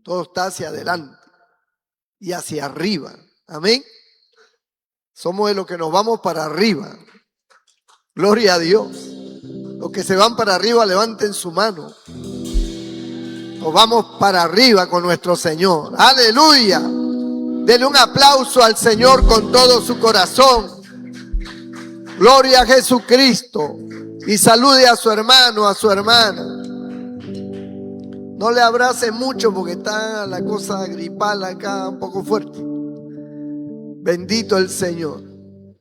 Todo está hacia adelante y hacia arriba. Amén. Somos de los que nos vamos para arriba. Gloria a Dios. Los que se van para arriba, levanten su mano. Nos vamos para arriba con nuestro Señor. Aleluya. Denle un aplauso al Señor con todo su corazón. Gloria a Jesucristo. Y salude a su hermano, a su hermana. No le abrace mucho porque está la cosa gripal acá un poco fuerte. Bendito el Señor.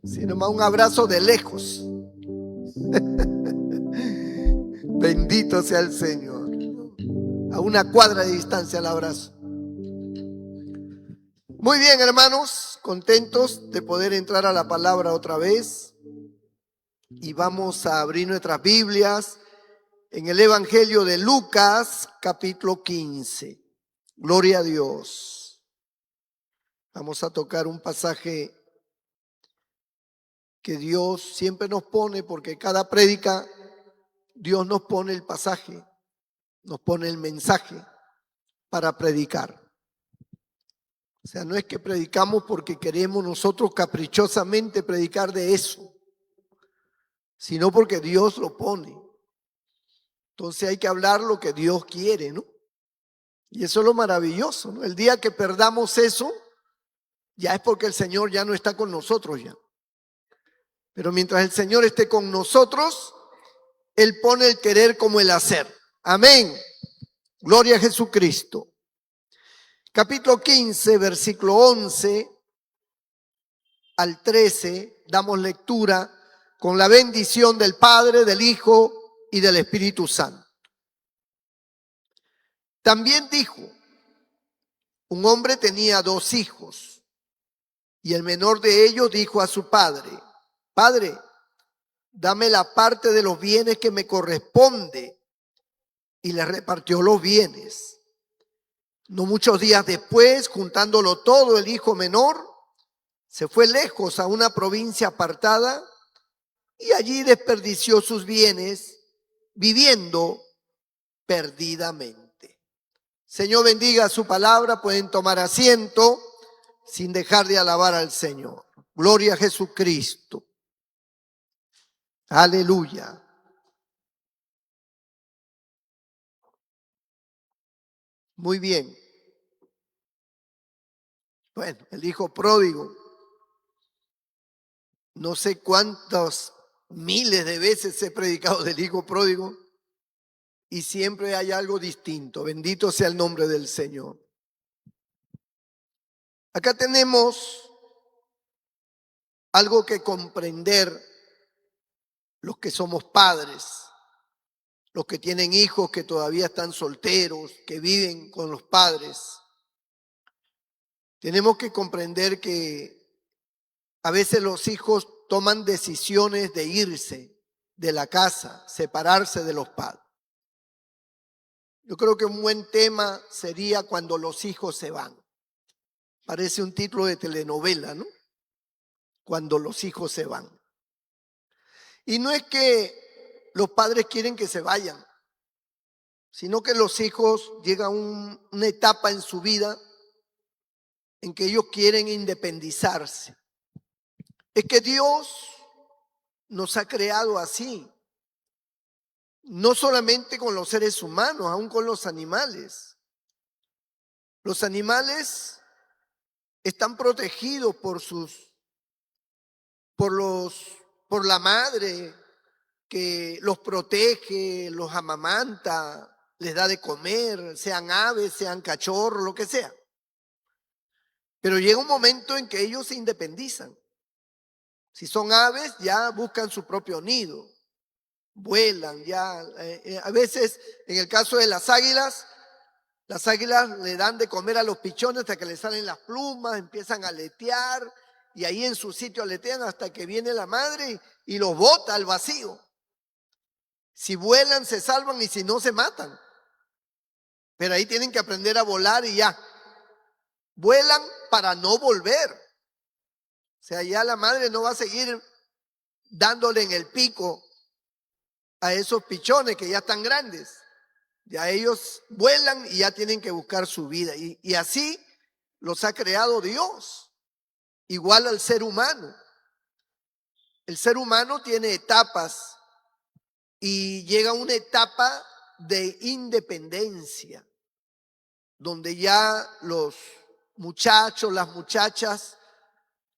Sino más un abrazo de lejos. Bendito sea el Señor. A una cuadra de distancia el abrazo. Muy bien, hermanos, contentos de poder entrar a la palabra otra vez. Y vamos a abrir nuestras Biblias en el Evangelio de Lucas, capítulo 15. Gloria a Dios. Vamos a tocar un pasaje que Dios siempre nos pone, porque cada prédica Dios nos pone el pasaje, nos pone el mensaje para predicar. O sea, no es que predicamos porque queremos nosotros caprichosamente predicar de eso, sino porque Dios lo pone. Entonces hay que hablar lo que Dios quiere, ¿no? Y eso es lo maravilloso, ¿no? El día que perdamos eso, ya es porque el Señor ya no está con nosotros ya. Pero mientras el Señor esté con nosotros, Él pone el querer como el hacer. Amén. Gloria a Jesucristo. Capítulo 15, versículo 11 al 13, damos lectura con la bendición del Padre, del Hijo y del Espíritu Santo. También dijo, un hombre tenía 2 hijos, y el menor de ellos dijo a su padre, Padre, dame la parte de los bienes que me corresponde, y le repartió los bienes. No muchos días después, juntándolo todo, el hijo menor se fue lejos a una provincia apartada y allí desperdició sus bienes viviendo perdidamente. Señor, bendiga su palabra, pueden tomar asiento sin dejar de alabar al Señor. Gloria a Jesucristo. Aleluya. Muy bien. Bueno, el hijo pródigo. No sé cuántas miles de veces he predicado del hijo pródigo y siempre hay algo distinto. Bendito sea el nombre del Señor. Acá tenemos algo que comprender los que somos padres, los que tienen hijos que todavía están solteros, que viven con los padres. Tenemos que comprender que a veces los hijos toman decisiones de irse de la casa, separarse de los padres. Yo creo que un buen tema sería cuando los hijos se van. Parece un título de telenovela, ¿no? Cuando los hijos se van. Y no es que los padres quieren que se vayan, sino que los hijos llegan a una etapa en su vida en que ellos quieren independizarse. Es que Dios nos ha creado así, no solamente con los seres humanos, aún con los animales. Los animales están protegidos por la madre que los protege, los amamanta, les da de comer, sean aves, sean cachorros, lo que sea. Pero llega un momento en que ellos se independizan. Si son aves, ya buscan su propio nido, vuelan, ya. A veces, en el caso de las águilas le dan de comer a los pichones hasta que les salen las plumas, empiezan a aletear y ahí en su sitio aletean hasta que viene la madre y los bota al vacío. Si vuelan se salvan y si no se matan. Pero ahí tienen que aprender a volar y ya. Vuelan para no volver. O sea, ya la madre no va a seguir dándole en el pico a esos pichones que ya están grandes. Ya ellos vuelan y ya tienen que buscar su vida. Y así los ha creado Dios, igual al ser humano. El ser humano tiene etapas y llega a una etapa de independencia, donde ya los muchachos, las muchachas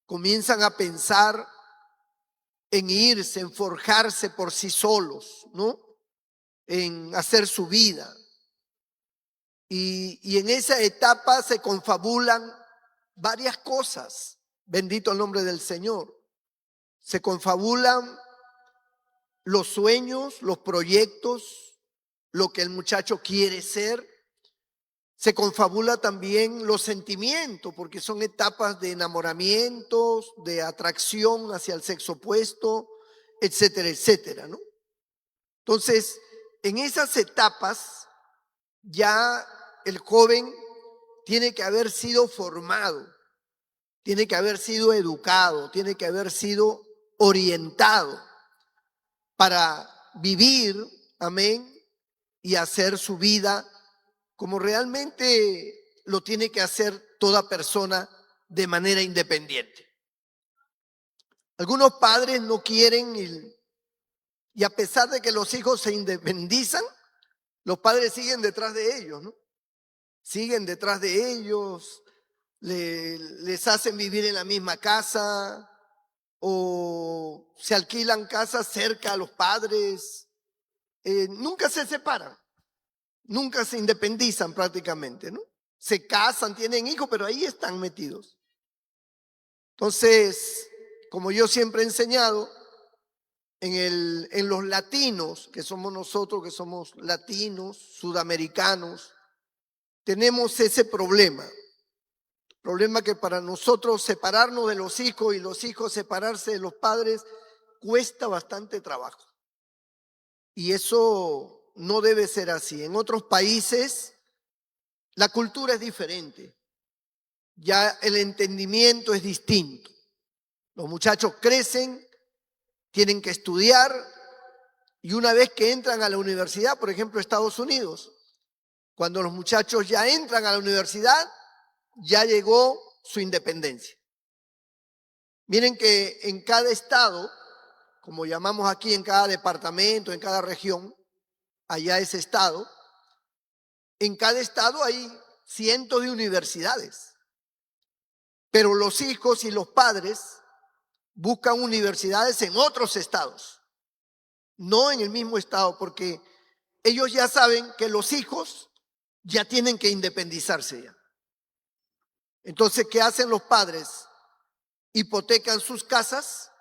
comienzan a pensar en irse, en forjarse por sí solos, ¿no? En hacer su vida. Y en esa etapa se confabulan varias cosas. Bendito el nombre del Señor. Se confabulan los sueños, los proyectos, lo que el muchacho quiere ser. Se confabula también los sentimientos, porque son etapas de enamoramientos, de atracción hacia el sexo opuesto, etcétera, etcétera, ¿no? Entonces, en esas etapas ya el joven tiene que haber sido formado, tiene que haber sido educado, tiene que haber sido orientado para vivir, amén, y hacer su vida como realmente lo tiene que hacer toda persona de manera independiente. Algunos padres no quieren y a pesar de que los hijos se independizan, los padres siguen detrás de ellos, ¿no? Siguen detrás de ellos, les hacen vivir en la misma casa o se alquilan casas cerca a los padres. Nunca se separan, nunca se independizan prácticamente, ¿no? Se casan, tienen hijos, pero ahí están metidos. Entonces, como yo siempre he enseñado, en los latinos, que somos nosotros, que somos latinos, sudamericanos, tenemos ese problema que para nosotros separarnos de los hijos y los hijos separarse de los padres cuesta bastante trabajo. Y eso no debe ser así. En otros países la cultura es diferente, ya el entendimiento es distinto. Los muchachos crecen, tienen que estudiar y una vez que entran a la universidad, por ejemplo, Estados Unidos, cuando los muchachos ya entran a la universidad, ya llegó su independencia. Miren que en cada estado, como llamamos aquí, en cada departamento, en cada región, allá es estado, en cada estado hay cientos de universidades. Pero los hijos y los padres buscan universidades en otros estados, no en el mismo estado, porque ellos ya saben que los hijos ya tienen que independizarse ya. Entonces, ¿qué hacen los padres? Hipotecan sus casas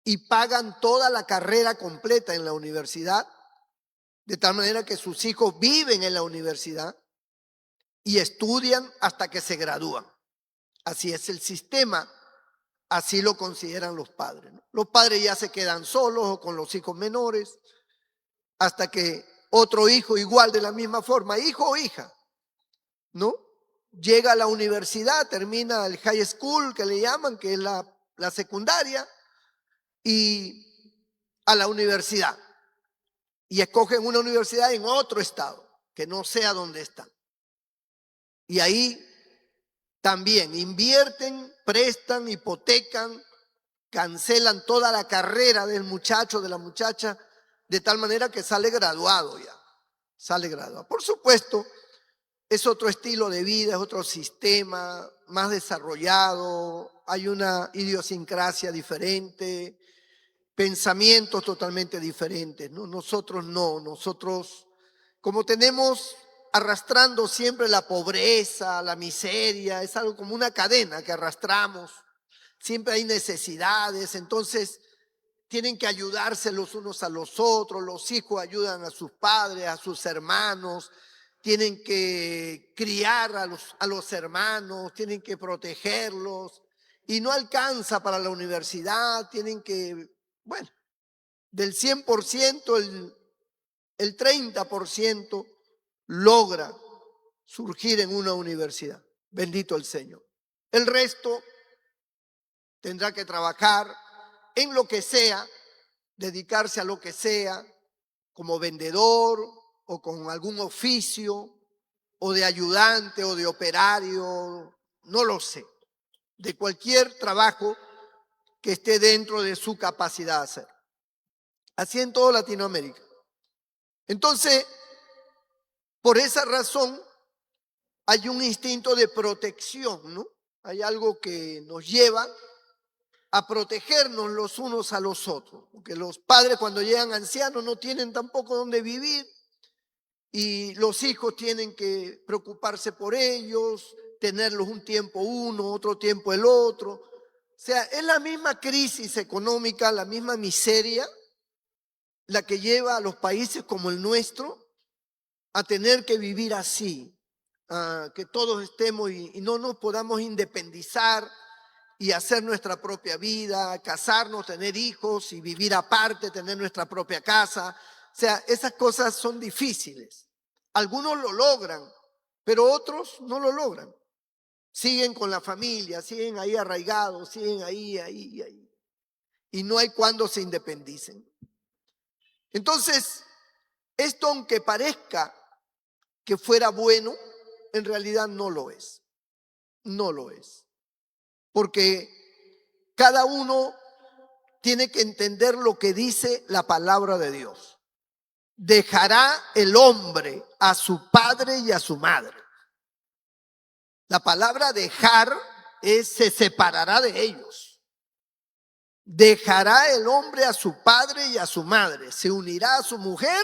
y pagan toda la carrera completa en la universidad, de tal manera que sus hijos viven en la universidad y estudian hasta que se gradúan. Así es el sistema, así lo consideran los padres, ¿no? Los padres ya se quedan solos o con los hijos menores hasta que otro hijo igual de la misma forma, hijo o hija, ¿no? Llega a la universidad, termina el high school que le llaman, que es la secundaria, y a la universidad. Y escogen una universidad en otro estado, que no sea donde están. Y ahí también invierten, prestan, hipotecan, cancelan toda la carrera del muchacho, de la muchacha, de tal manera que sale graduado ya, sale graduado. Por supuesto, es otro estilo de vida, es otro sistema más desarrollado, hay una idiosincrasia diferente, pensamientos totalmente diferentes, ¿no? Nosotros no, nosotros como tenemos arrastrando siempre la pobreza, la miseria, es algo como una cadena que arrastramos, siempre hay necesidades, entonces tienen que ayudarse los unos a los otros, los hijos ayudan a sus padres, a sus hermanos, tienen que criar a los hermanos, tienen que protegerlos y no alcanza para la universidad, tienen que, bueno, del 100% el 30% logra surgir en una universidad. Bendito el Señor. El resto tendrá que trabajar en lo que sea, dedicarse a lo que sea, como vendedor o con algún oficio, o de ayudante, o de operario, no lo sé, de cualquier trabajo que esté dentro de su capacidad de hacer. Así en toda Latinoamérica. Entonces, por esa razón, hay un instinto de protección, ¿no? Hay algo que nos lleva a protegernos los unos a los otros, porque los padres cuando llegan ancianos no tienen tampoco dónde vivir y los hijos tienen que preocuparse por ellos, tenerlos un tiempo uno, otro tiempo el otro. O sea, es la misma crisis económica, la misma miseria, la que lleva a los países como el nuestro a tener que vivir así, que todos estemos y no nos podamos independizar y hacer nuestra propia vida, casarnos, tener hijos y vivir aparte, tener nuestra propia casa. O sea, esas cosas son difíciles. Algunos lo logran, pero otros no lo logran. Siguen con la familia, siguen ahí arraigados, siguen ahí. Y no hay cuando se independicen. Entonces, esto aunque parezca que fuera bueno, en realidad no lo es. No lo es. Porque cada uno tiene que entender lo que dice la palabra de Dios. Dejará el hombre a su padre y a su madre. La palabra dejar es se separará de ellos. Dejará el hombre a su padre y a su madre. Se unirá a su mujer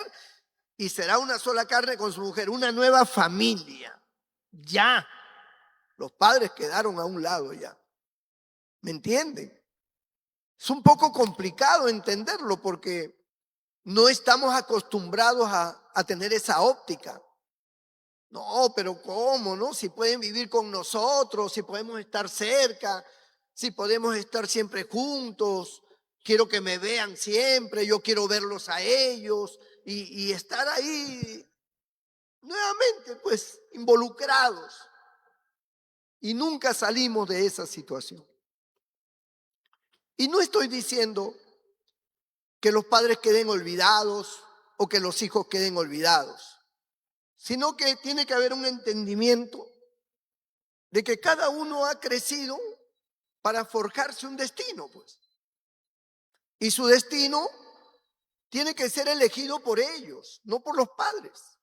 y será una sola carne con su mujer. Una nueva familia. Ya. Los padres quedaron a un lado ya. ¿Me entienden? Es un poco complicado entenderlo porque no estamos acostumbrados a tener esa óptica. No, pero ¿cómo, no? Si pueden vivir con nosotros, si podemos estar cerca, si podemos estar siempre juntos, quiero que me vean siempre, yo quiero verlos a ellos y estar ahí nuevamente, pues, involucrados. Y nunca salimos de esa situación. Y no estoy diciendo que los padres queden olvidados o que los hijos queden olvidados, sino que tiene que haber un entendimiento de que cada uno ha crecido para forjarse un destino, pues. Y su destino tiene que ser elegido por ellos, no por los padres,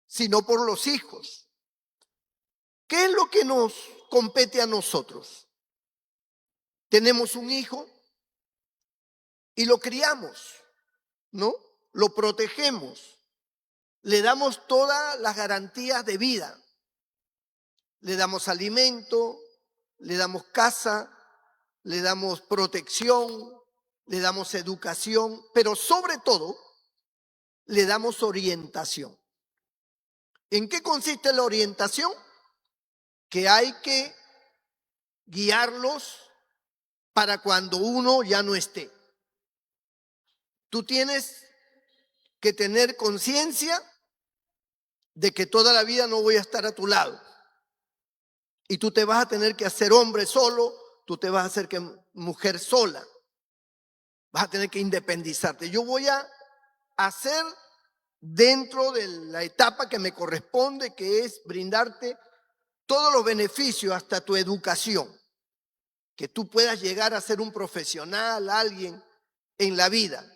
sino por los hijos. ¿Qué es lo que nos compete a nosotros? Tenemos un hijo y lo criamos, ¿no? Lo protegemos, le damos todas las garantías de vida. Le damos alimento, le damos casa, le damos protección, le damos educación, pero sobre todo le damos orientación. ¿En qué consiste la orientación? Que hay que guiarlos para cuando uno ya no esté. Tú tienes que tener conciencia de que toda la vida no voy a estar a tu lado. Y tú te vas a tener que hacer hombre solo, tú te vas a hacer mujer sola. Vas a tener que independizarte. Yo voy a hacer dentro de la etapa que me corresponde, que es brindarte todos los beneficios hasta tu educación. Que tú puedas llegar a ser un profesional, alguien en la vida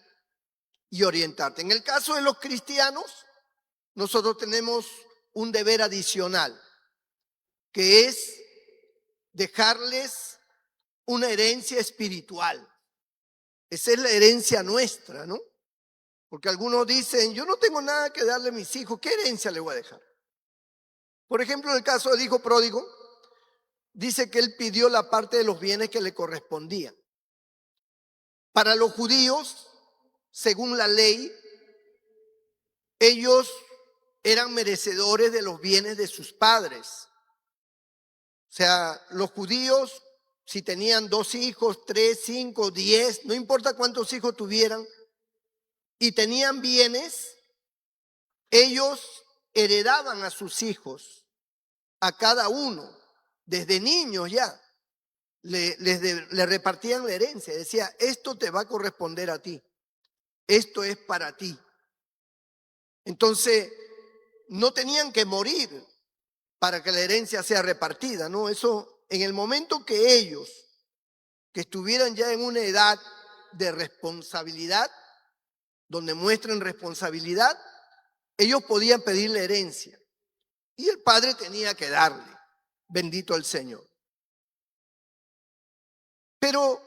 y orientarte. En el caso de los cristianos, nosotros tenemos un deber adicional, que es dejarles una herencia espiritual. Esa es la herencia nuestra, ¿no? Porque algunos dicen, yo no tengo nada que darle a mis hijos, ¿qué herencia le voy a dejar? Por ejemplo, en el caso del hijo pródigo, dice que él pidió la parte de los bienes que le correspondían. Para los judíos, según la ley, ellos eran merecedores de los bienes de sus padres. O sea, los judíos, si tenían 2 hijos, 3, 5, 10, no importa cuántos hijos tuvieran, y tenían bienes, ellos heredaban a sus hijos, a cada uno, desde niños ya, le repartían la herencia. Decía, esto te va a corresponder a ti, esto es para ti. Entonces, no tenían que morir para que la herencia sea repartida, ¿no? Eso, en el momento que ellos, que estuvieran ya en una edad de responsabilidad, donde muestren responsabilidad, ellos podían pedir la herencia y el padre tenía que darle, bendito el Señor. Pero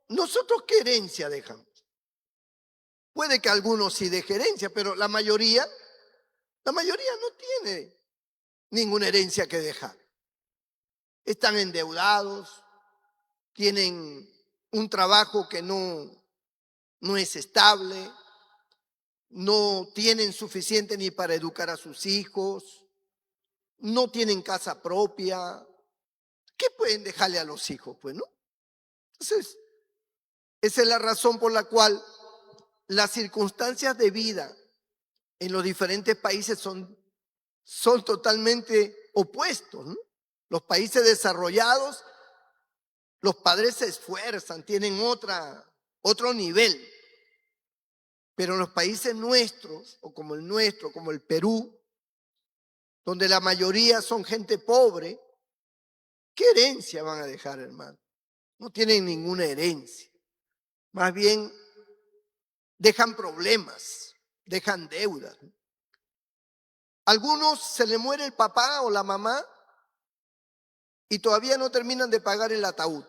nosotros, ¿qué herencia dejamos? Puede que algunos sí dejen herencia, pero la mayoría no tiene ninguna herencia que dejar. Están endeudados, tienen un trabajo que no es estable, no tienen suficiente ni para educar a sus hijos, no tienen casa propia. ¿Qué pueden dejarle a los hijos? Pues no. Entonces, esa es la razón por la cual las circunstancias de vida en los diferentes países son totalmente opuestos, ¿no? Los países desarrollados, los padres se esfuerzan, tienen otro nivel. Pero en los países nuestros, o como el nuestro, como el Perú, donde la mayoría son gente pobre, ¿qué herencia van a dejar, hermano? No tienen ninguna herencia. Más bien, dejan problemas, dejan deudas. Algunos se le muere el papá o la mamá y todavía no terminan de pagar el ataúd.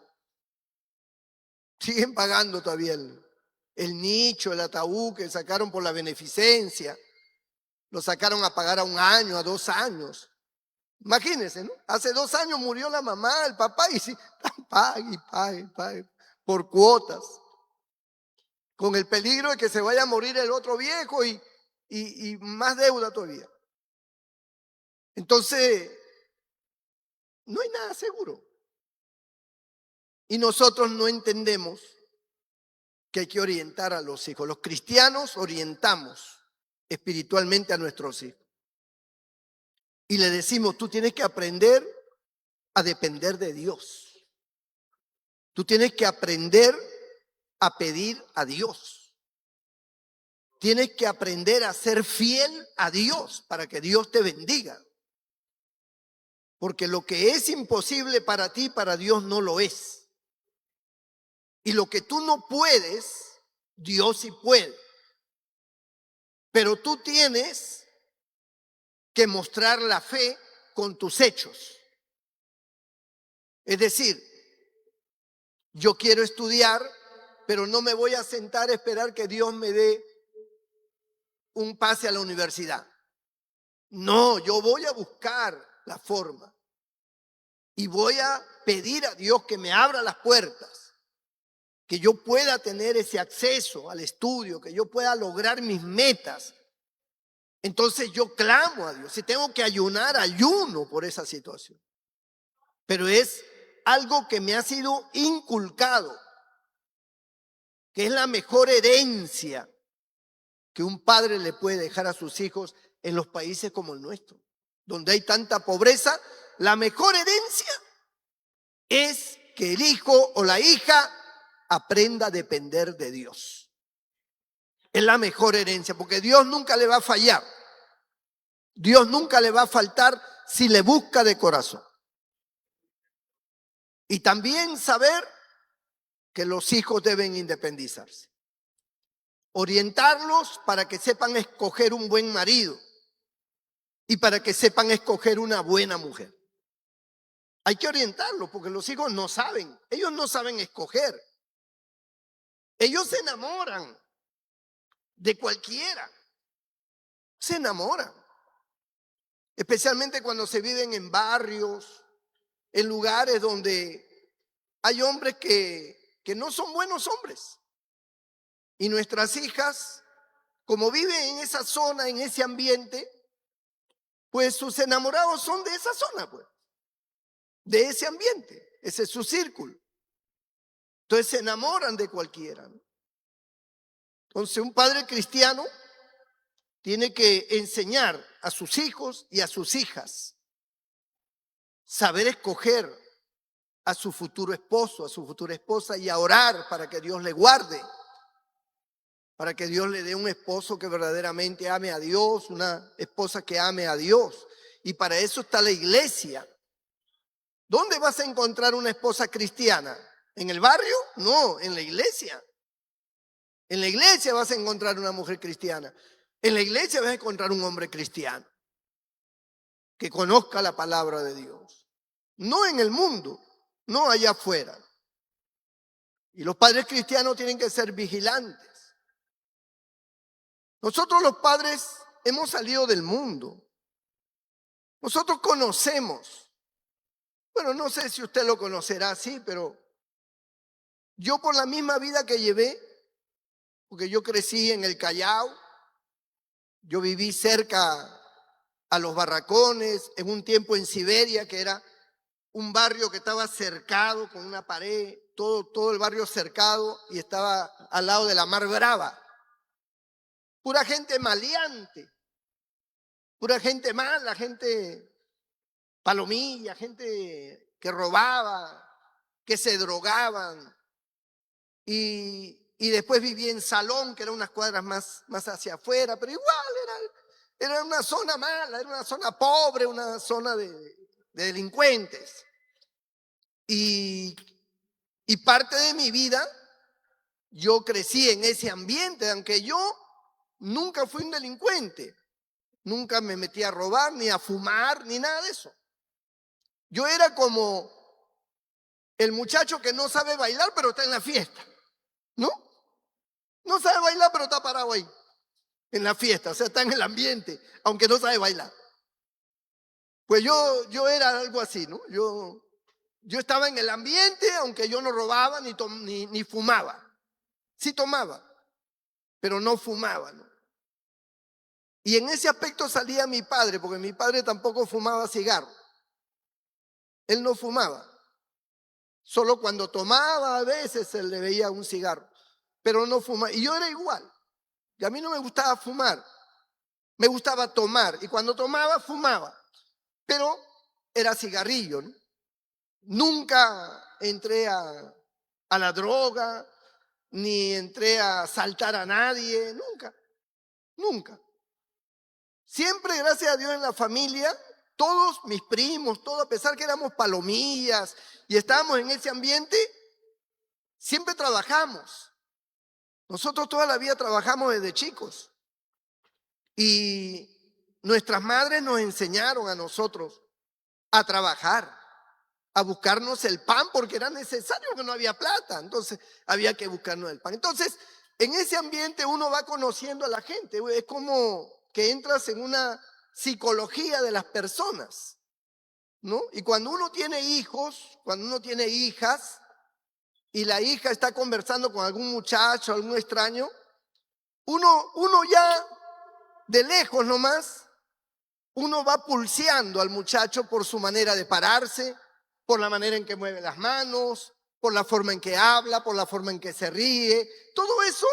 Siguen pagando todavía el nicho, el ataúd que sacaron por la beneficencia. Lo sacaron a pagar a 1 año, a 2 años. Imagínense, ¿no? Hace 2 años murió la mamá, el papá, y sí, pague, por cuotas. Con el peligro de que se vaya a morir el otro viejo y más deuda todavía. Entonces, no hay nada seguro. Y nosotros no entendemos que hay que orientar a los hijos. Los cristianos orientamos espiritualmente a nuestros hijos. Y le decimos, tú tienes que aprender a depender de Dios. Tú tienes que aprender a pedir a Dios. Tienes que aprender a ser fiel a Dios para que Dios te bendiga. Porque lo que es imposible para ti, para Dios no lo es. Y lo que tú no puedes, Dios sí puede. Pero tú tienes que mostrar la fe con tus hechos. Es decir, yo quiero estudiar, pero no me voy a sentar a esperar que Dios me dé un pase a la universidad. No, yo voy a buscar la forma y voy a pedir a Dios que me abra las puertas, que yo pueda tener ese acceso al estudio, que yo pueda lograr mis metas. Entonces yo clamo a Dios. Si tengo que ayunar, ayuno por esa situación. Pero es algo que me ha sido inculcado, que es la mejor herencia que un padre le puede dejar a sus hijos en los países como el nuestro, donde hay tanta pobreza. La mejor herencia es que el hijo o la hija aprenda a depender de Dios. Es la mejor herencia, porque Dios nunca le va a fallar. Dios nunca le va a faltar si le busca de corazón. Y también saber que los hijos deben independizarse. Orientarlos para que sepan escoger un buen marido y para que sepan escoger una buena mujer. Hay que orientarlos porque los hijos no saben. Ellos no saben escoger. Ellos se enamoran de cualquiera. Se enamoran. Especialmente cuando se viven en barrios, en lugares donde hay hombres que no son buenos hombres. Y nuestras hijas, como viven en esa zona, en ese ambiente, pues sus enamorados son de esa zona, pues, de ese ambiente. Ese es su círculo. Entonces se enamoran de cualquiera, ¿no? Entonces un padre cristiano tiene que enseñar a sus hijos y a sus hijas saber escoger a su futuro esposo, a su futura esposa y a orar para que Dios le guarde. para que Dios le dé un esposo que verdaderamente ame a Dios, una esposa que ame a Dios. Y para eso está la iglesia. ¿Dónde vas a encontrar una esposa cristiana? ¿En el barrio? No, en la iglesia. En la iglesia vas a encontrar una mujer cristiana. En la iglesia vas a encontrar un hombre cristiano que conozca la palabra de Dios. No en el mundo, no allá afuera. Y los padres cristianos tienen que ser vigilantes. Nosotros los padres hemos salido del mundo. Nosotros conocemos. Bueno, no sé si usted lo conocerá así, pero yo por la misma vida que llevé, porque yo crecí en el Callao, yo viví cerca a los Barracones, en un tiempo en Siberia, que era un barrio que estaba cercado con una pared, todo el barrio cercado, y estaba al lado de la Mar Brava. Pura gente maleante, pura gente mala, gente palomilla, gente que robaba, que se drogaban. Y después viví en Salón, que era unas cuadras más hacia afuera, pero igual era una zona mala, era una zona pobre, una zona de delincuentes. Y parte de mi vida, yo crecí en ese ambiente, aunque yo nunca fui un delincuente, nunca me metí a robar, ni a fumar, ni nada de eso. Yo era como el muchacho que no sabe bailar, pero está en la fiesta, ¿no? No sabe bailar, pero está parado ahí, en la fiesta, o sea, está en el ambiente, aunque no sabe bailar. Pues yo era algo así, ¿no? Yo estaba en el ambiente, aunque yo no robaba ni fumaba. Sí tomaba, pero no fumaba, ¿no? Y en ese aspecto salía mi padre, porque mi padre tampoco fumaba cigarro. Él no fumaba. Solo cuando tomaba a veces se le veía un cigarro, pero no fumaba. Y yo era igual. Y a mí no me gustaba fumar, me gustaba tomar. Y cuando tomaba, fumaba. Pero era cigarrillo, ¿no? Nunca entré a la droga, ni entré a asaltar a nadie, nunca. Siempre, gracias a Dios, en la familia, todos mis primos, todos, a pesar que éramos palomillas y estábamos en ese ambiente, siempre trabajamos. Nosotros toda la vida trabajamos desde chicos. Y nuestras madres nos enseñaron a nosotros a trabajar, a buscarnos el pan, porque era necesario, que no había plata, entonces había que buscarnos el pan. Entonces, en ese ambiente uno va conociendo a la gente, es como que entras en una psicología de las personas, ¿no? Y cuando uno tiene hijos, cuando uno tiene hijas, y la hija está conversando con algún muchacho, algún extraño, uno ya de lejos nomás, uno va pulseando al muchacho por su manera de pararse, por la manera en que mueve las manos, por la forma en que habla, por la forma en que se ríe. Todo eso,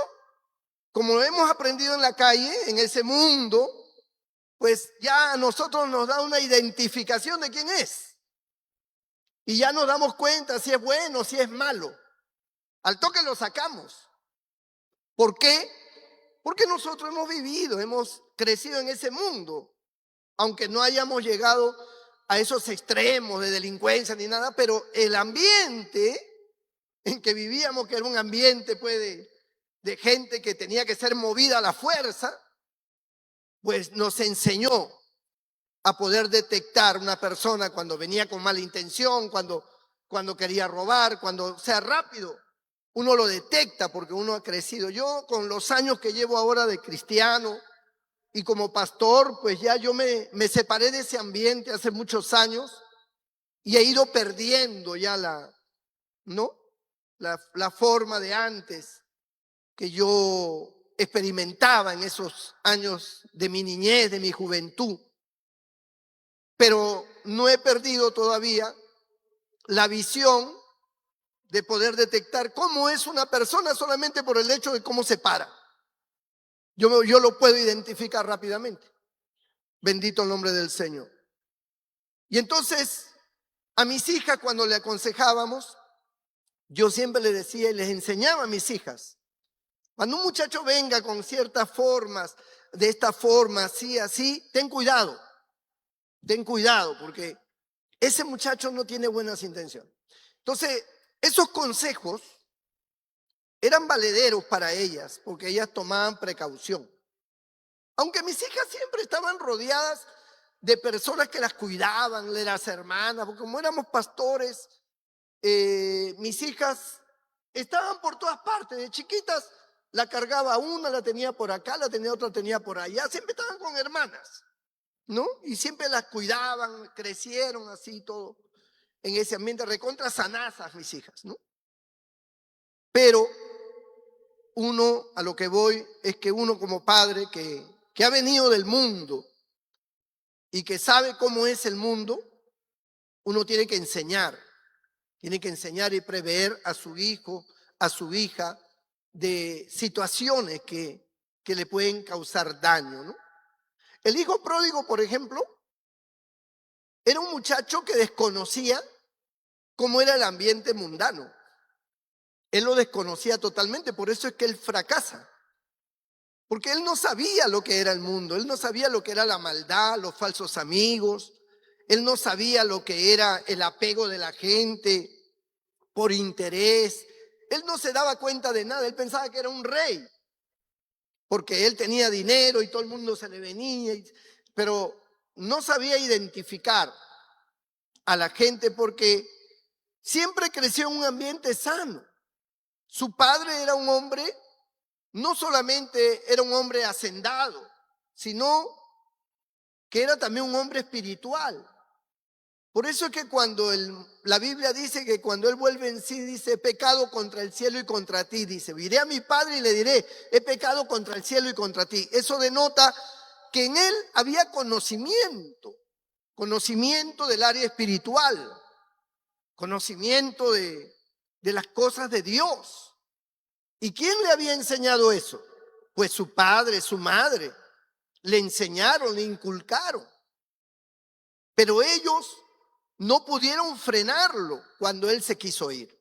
como lo hemos aprendido en la calle, en ese mundo, pues ya a nosotros nos da una identificación de quién es. Y ya nos damos cuenta si es bueno, si es malo. Al toque lo sacamos. ¿Por qué? Porque nosotros hemos vivido, hemos crecido en ese mundo. Aunque no hayamos llegado a esos extremos de delincuencia ni nada, pero el ambiente en que vivíamos, que era un ambiente pues, de gente que tenía que ser movida a la fuerza, pues nos enseñó a poder detectar una persona cuando venía con mala intención, cuando quería robar, cuando sea rápido. Uno lo detecta porque uno ha crecido. Yo con los años que llevo ahora de cristiano y como pastor, pues ya yo me separé de ese ambiente hace muchos años y he ido perdiendo ya la forma de antes que yo experimentaba en esos años de mi niñez, de mi juventud. Pero no he perdido todavía la visión de poder detectar cómo es una persona solamente por el hecho de cómo se para. Yo lo puedo identificar rápidamente. Bendito el nombre del Señor. Y entonces, a mis hijas cuando le aconsejábamos, yo siempre les decía y les enseñaba a mis hijas, Cuando un muchacho venga con ciertas formas, de esta forma, así, así, ten cuidado, porque ese muchacho no tiene buenas intenciones. Entonces, esos consejos eran valederos para ellas, porque ellas tomaban precaución. Aunque mis hijas siempre estaban rodeadas de personas que las cuidaban, de las hermanas, porque como éramos pastores, mis hijas estaban por todas partes. De chiquitas la cargaba una, la tenía por acá, la tenía otra, tenía por allá. Siempre estaban con hermanas, ¿no? Y siempre las cuidaban, crecieron así todo en ese ambiente recontra sanazas mis hijas, ¿no? Pero uno, a lo que voy, es que uno como padre que ha venido del mundo y que sabe cómo es el mundo, uno tiene que enseñar y prever a su hijo, a su hija, de situaciones que le pueden causar daño, ¿no? El hijo pródigo, por ejemplo, era un muchacho que desconocía cómo era el ambiente mundano. Él lo desconocía totalmente, por eso es que él fracasa. Porque él no sabía lo que era el mundo, él no sabía lo que era la maldad, los falsos amigos, él no sabía lo que era el apego de la gente por interés. Él no se daba cuenta de nada, él pensaba que era un rey, porque él tenía dinero y todo el mundo se le venía, pero no sabía identificar a la gente porque siempre creció en un ambiente sano. Su padre era un hombre, no solamente era un hombre hacendado, sino que era también un hombre espiritual. Por eso es que cuando la Biblia dice que cuando él vuelve en sí, dice, he pecado contra el cielo y contra ti, dice, iré a mi padre y le diré, he pecado contra el cielo y contra ti. Eso denota que en él había conocimiento del área espiritual, conocimiento de las cosas de Dios. ¿Y quién le había enseñado eso? Pues su padre, su madre. Le enseñaron, le inculcaron. Pero ellos no pudieron frenarlo cuando él se quiso ir.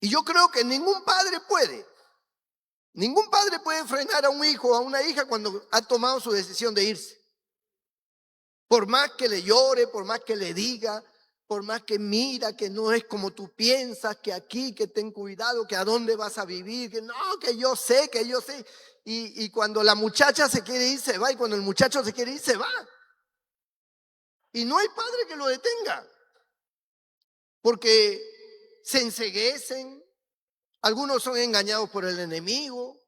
Y yo creo que ningún padre puede. Ningún padre puede frenar a un hijo o a una hija cuando ha tomado su decisión de irse. Por más que le llore, por más que le diga, por más que mira que no es como tú piensas, que aquí, que ten cuidado, que a dónde vas a vivir, que no, que yo sé, que yo sé. Y cuando la muchacha se quiere ir, se va. Y cuando el muchacho se quiere ir, se va. Y no hay padre que lo detenga. Porque se enceguecen, algunos son engañados por el enemigo,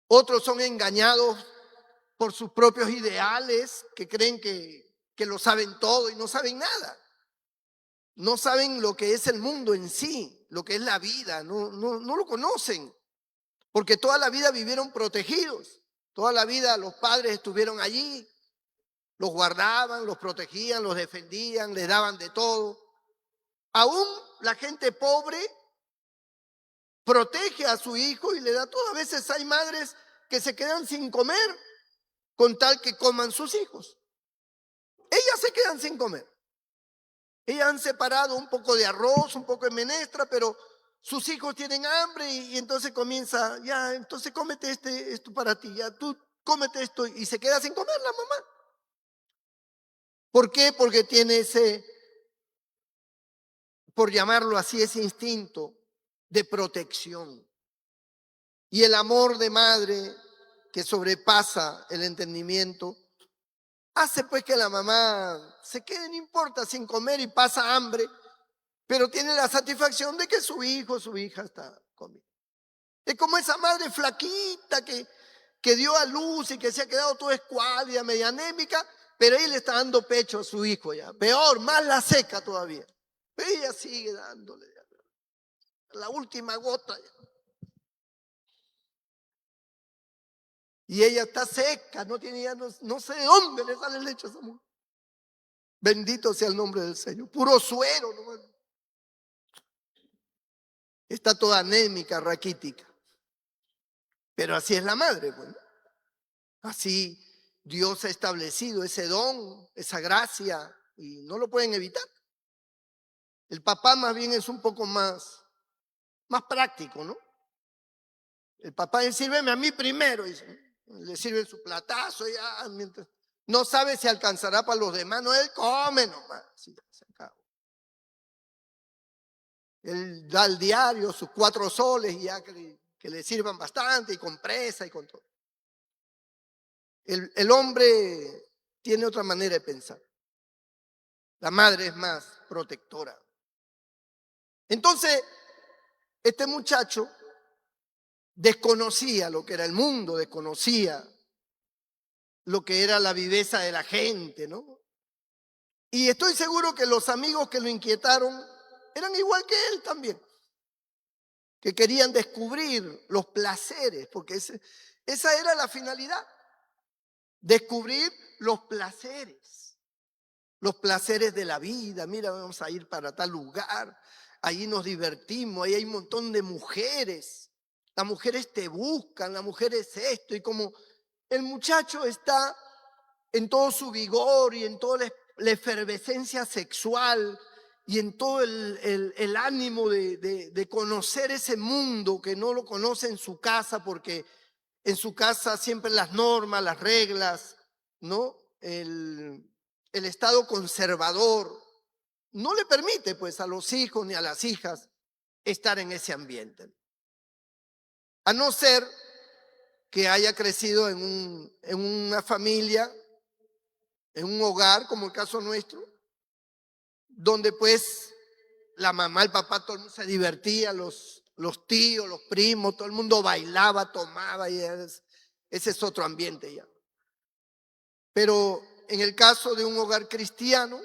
otros son engañados por sus propios ideales, que creen que lo saben todo y no saben nada. No saben lo que es el mundo en sí, lo que es la vida, no lo conocen, porque toda la vida vivieron protegidos, toda la vida los padres estuvieron allí, los guardaban, los protegían, los defendían, les daban de todo. Aún la gente pobre protege a su hijo y le da todo. A veces hay madres que se quedan sin comer con tal que coman sus hijos. Ellas se quedan sin comer. Ellas han separado un poco de arroz, un poco de menestra, pero sus hijos tienen hambre y entonces comienza, ya, entonces cómete esto para ti, ya tú cómete esto y se queda sin comer la mamá. ¿Por qué? Porque tiene ese, por llamarlo así, ese instinto de protección. Y el amor de madre que sobrepasa el entendimiento hace pues que la mamá se quede, no importa, sin comer y pasa hambre, pero tiene la satisfacción de que su hijo, su hija está comiendo. Es como esa madre flaquita que dio a luz y que se ha quedado toda escuálida, media anémica, pero ella le está dando pecho a su hijo ya. Peor, más la seca todavía. Pero ella sigue dándole la última gota ya. Y ella está seca, no tiene ya, no sé de dónde le sale leche a esa mujer. Bendito sea el nombre del Señor. Puro suero nomás. Está toda anémica, raquítica. Pero así es la madre, pues, ¿no? Así Dios ha establecido ese don, esa gracia, y no lo pueden evitar. El papá más bien es un poco más práctico, ¿no? El papá dice, sírveme a mí primero. Y le sirven su platazo. Y, mientras, no sabe si alcanzará para los demás. No, él come nomás. Sí, se acabó. Él da al diario sus 4 soles y ya que le sirvan bastante y con presa y con todo. El hombre tiene otra manera de pensar. La madre es más protectora. Entonces, este muchacho desconocía lo que era el mundo, desconocía lo que era la viveza de la gente, ¿no? Y estoy seguro que los amigos que lo inquietaron eran igual que él también, que querían descubrir los placeres, porque esa era la finalidad, descubrir los placeres de la vida. Mira, vamos a ir para tal lugar, ahí nos divertimos, ahí hay un montón de mujeres, las mujeres te buscan, las mujeres esto, y como el muchacho está en todo su vigor y en toda la efervescencia sexual y en todo el ánimo de conocer ese mundo que no lo conoce en su casa, porque en su casa siempre las normas, las reglas, ¿no? El estado conservador no le permite pues a los hijos ni a las hijas estar en ese ambiente. A no ser que haya crecido en una familia, en un hogar como el caso nuestro, donde pues la mamá, el papá, todo el mundo se divertía, los tíos, los primos, todo el mundo bailaba, tomaba, y ese es otro ambiente ya. Pero en el caso de un hogar cristiano,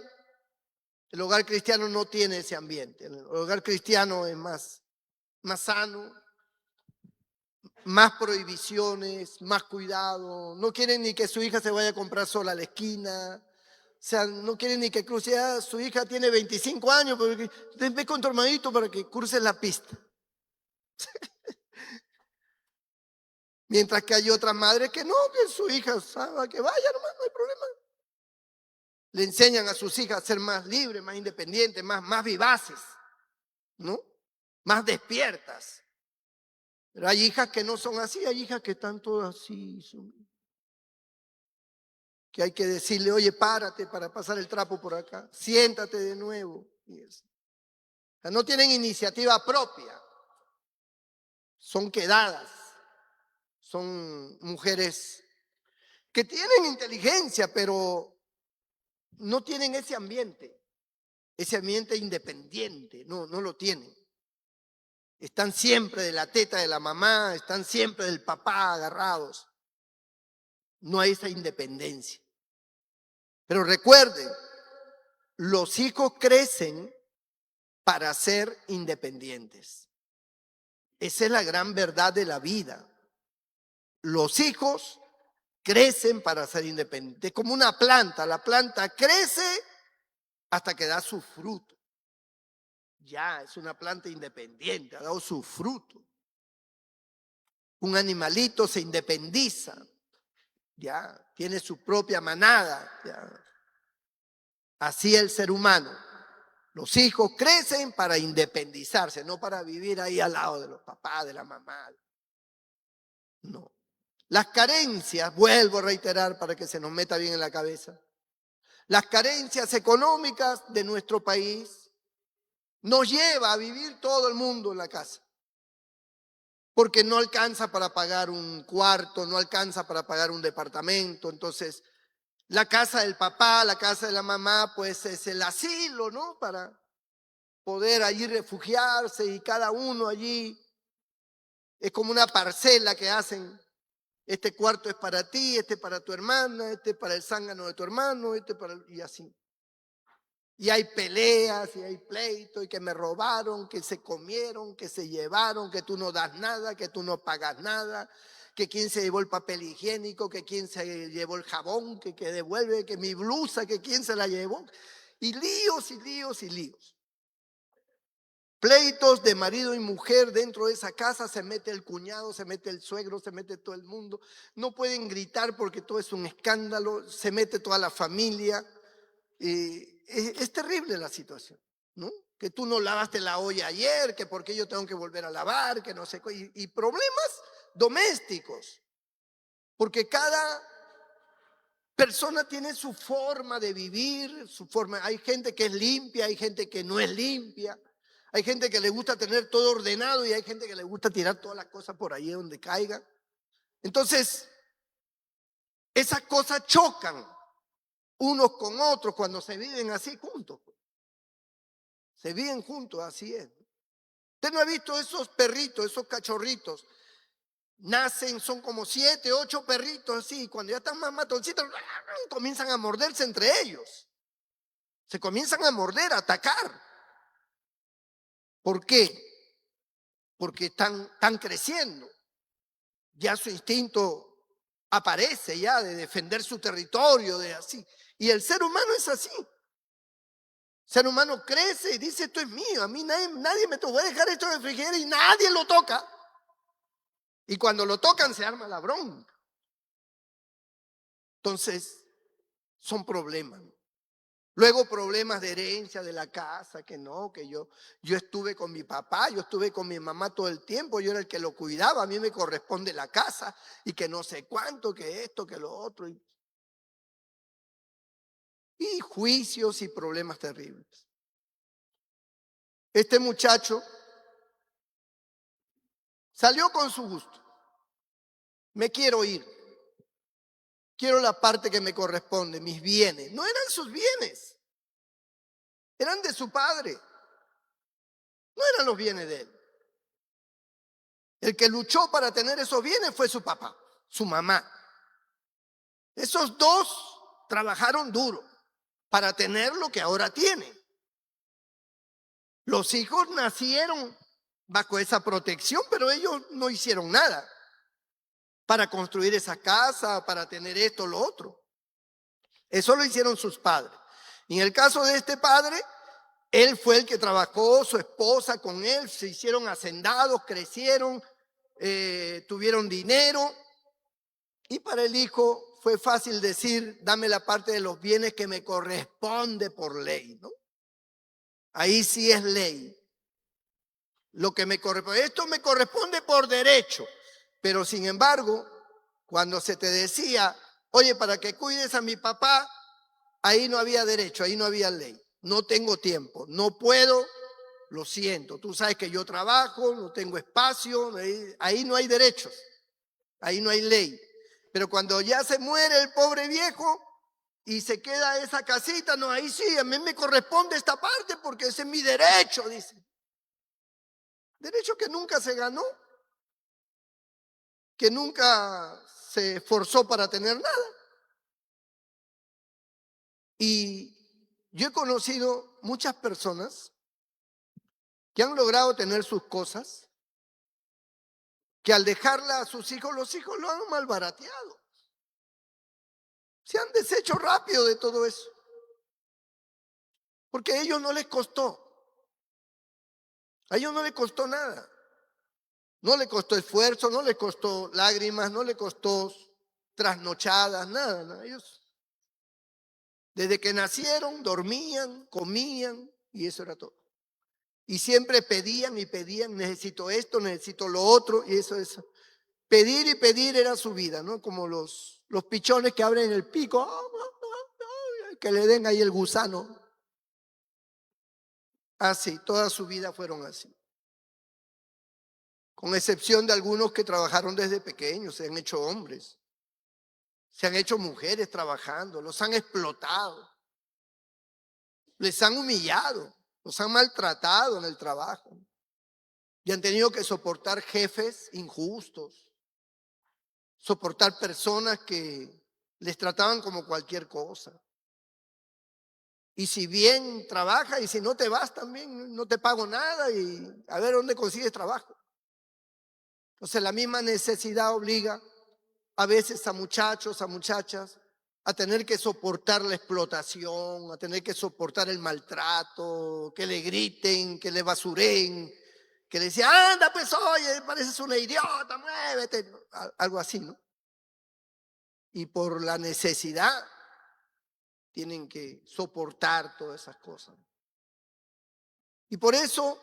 el hogar cristiano no tiene ese ambiente. El hogar cristiano es más sano, más prohibiciones, más cuidado. No quieren ni que su hija se vaya a comprar sola a la esquina. O sea, no quieren ni que cruce. Su hija tiene 25 años, pero ve con tu hermanito para que cruce la pista. Mientras que hay otras madres que no, que su hija sabe que vaya nomás, no hay problema. Le enseñan a sus hijas a ser más libres, más independientes, más vivaces, ¿no? Más despiertas. Pero hay hijas que no son así, hay hijas que están todas así, que hay que decirle, oye, párate para pasar el trapo por acá, siéntate de nuevo. O sea, no tienen iniciativa propia, son quedadas, son mujeres que tienen inteligencia, pero no tienen ese ambiente independiente, no lo tienen. Están siempre de la teta de la mamá, están siempre del papá agarrados. No hay esa independencia. Pero recuerden, los hijos crecen para ser independientes. Esa es la gran verdad de la vida. Los hijos crecen para ser independientes. Como una planta, la planta crece hasta que da su fruto. Ya es una planta independiente, ha dado su fruto. Un animalito se independiza, ya tiene su propia manada. Ya. Así el ser humano. Los hijos crecen para independizarse, no para vivir ahí al lado de los papás, de la mamá. No. Las carencias, vuelvo a reiterar para que se nos meta bien en la cabeza, las carencias económicas de nuestro país nos lleva a vivir todo el mundo en la casa. Porque no alcanza para pagar un cuarto, no alcanza para pagar un departamento. Entonces, la casa del papá, la casa de la mamá, pues es el asilo, ¿no? Para poder allí refugiarse, y cada uno allí es como una parcela que hacen. Este cuarto es para ti, este para tu hermana, este para el zángano de tu hermano, y así. Y hay peleas, y hay pleitos, y que me robaron, que se comieron, que se llevaron, que tú no das nada, que tú no pagas nada, que quién se llevó el papel higiénico, que quién se llevó el jabón, que devuelve, que mi blusa, que quién se la llevó. Y líos y líos y líos. Pleitos de marido y mujer dentro de esa casa, se mete el cuñado, se mete el suegro, se mete todo el mundo. No pueden gritar porque todo es un escándalo, se mete toda la familia. Es terrible la situación, ¿no? Que tú no lavaste la olla ayer, que porque yo tengo que volver a lavar, que no sé qué, y problemas domésticos, porque cada persona tiene su forma de vivir, su forma. Hay gente que es limpia, hay gente que no es limpia, hay gente que le gusta tener todo ordenado y hay gente que le gusta tirar todas las cosas por ahí donde caigan. Entonces, esas cosas chocan unos con otros cuando se viven así juntos. Se viven juntos, así es. Usted no ha visto esos perritos, esos cachorritos. Nacen, son como 7, 8 perritos así. Y cuando ya están más matoncitos, comienzan a morderse entre ellos. Se comienzan a morder, a atacar. ¿Por qué? Porque están creciendo. Ya su instinto aparece ya de defender su territorio, de así. Y el ser humano es así. El ser humano crece y dice, esto es mío, a mí nadie me toca, voy a dejar esto en el refrigerador y nadie lo toca. Y cuando lo tocan se arma la bronca. Entonces, son problemas. Luego problemas de herencia de la casa, que no, que yo estuve con mi papá, yo estuve con mi mamá todo el tiempo, yo era el que lo cuidaba, a mí me corresponde la casa y que no sé cuánto, que esto, que lo otro. Y juicios y problemas terribles. Este muchacho salió con su gusto. Me quiero ir. Quiero la parte que me corresponde, mis bienes. No eran sus bienes, eran de su padre. No eran los bienes de él. El que luchó para tener esos bienes fue su papá, su mamá. Esos dos trabajaron duro para tener lo que ahora tienen. Los hijos nacieron bajo esa protección, pero ellos no hicieron nada para construir esa casa, para tener esto, lo otro. Eso lo hicieron sus padres. Y en el caso de este padre, él fue el que trabajó, su esposa con él, se hicieron hacendados, crecieron, tuvieron dinero. Y para el hijo fue fácil decir, dame la parte de los bienes que me corresponde por ley, ¿no? Ahí sí es ley. Lo que me corresponde, esto me corresponde por derecho. Pero sin embargo, cuando se te decía, oye, para que cuides a mi papá, ahí no había derecho, ahí no había ley. No tengo tiempo, no puedo, lo siento. Tú sabes que yo trabajo, no tengo espacio, ahí no hay derechos, ahí no hay ley. Pero cuando ya se muere el pobre viejo y se queda esa casita, no, ahí sí, a mí me corresponde esta parte porque ese es mi derecho, dice. Derecho que nunca se ganó, que nunca se esforzó para tener nada. Y yo he conocido muchas personas que han logrado tener sus cosas, que al dejarla a sus hijos, los hijos lo han malbarateado. Se han deshecho rápido de todo eso. Porque a ellos no les costó. A ellos no les costó nada. No le costó esfuerzo, no le costó lágrimas, no le costó trasnochadas, nada. Ellos, desde que nacieron, dormían, comían y eso era todo. Y siempre pedían y pedían, necesito esto, necesito lo otro, y eso. Pedir y pedir era su vida, ¿no? Como los pichones que abren el pico, que le den ahí el gusano. Así, toda su vida fueron así. Con excepción de algunos que trabajaron desde pequeños, se han hecho hombres, se han hecho mujeres trabajando, los han explotado, les han humillado, los han maltratado en el trabajo y han tenido que soportar jefes injustos, soportar personas que les trataban como cualquier cosa. Y si bien trabaja y si no te vas también, no te pago nada y a ver dónde consigues trabajo. Entonces la misma necesidad obliga a veces a muchachos, a muchachas, a tener que soportar la explotación, a tener que soportar el maltrato, que le griten, que le basuren, que le decían, anda pues oye, pareces una idiota, muévete, algo así, ¿no? Y por la necesidad tienen que soportar todas esas cosas. Y por eso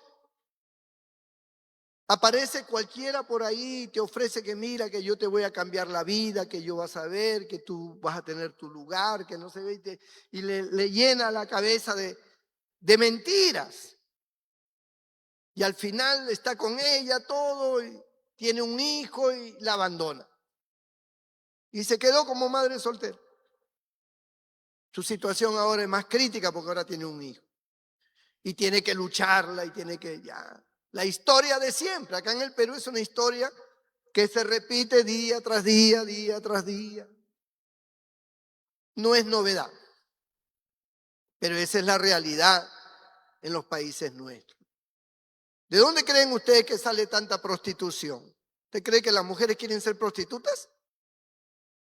Aparece cualquiera por ahí y te ofrece que mira, que yo te voy a cambiar la vida, que yo vas a ver, que tú vas a tener tu lugar, que no se ve, y le llena la cabeza de mentiras. Y al final está con ella todo, y tiene un hijo y la abandona. Y se quedó como madre soltera. Su situación ahora es más crítica porque ahora tiene un hijo. Y tiene que lucharla y tiene que ya. La historia de siempre. Acá en el Perú es una historia que se repite día tras día, día tras día. No es novedad, pero esa es la realidad en los países nuestros. ¿De dónde creen ustedes que sale tanta prostitución? ¿Usted cree que las mujeres quieren ser prostitutas?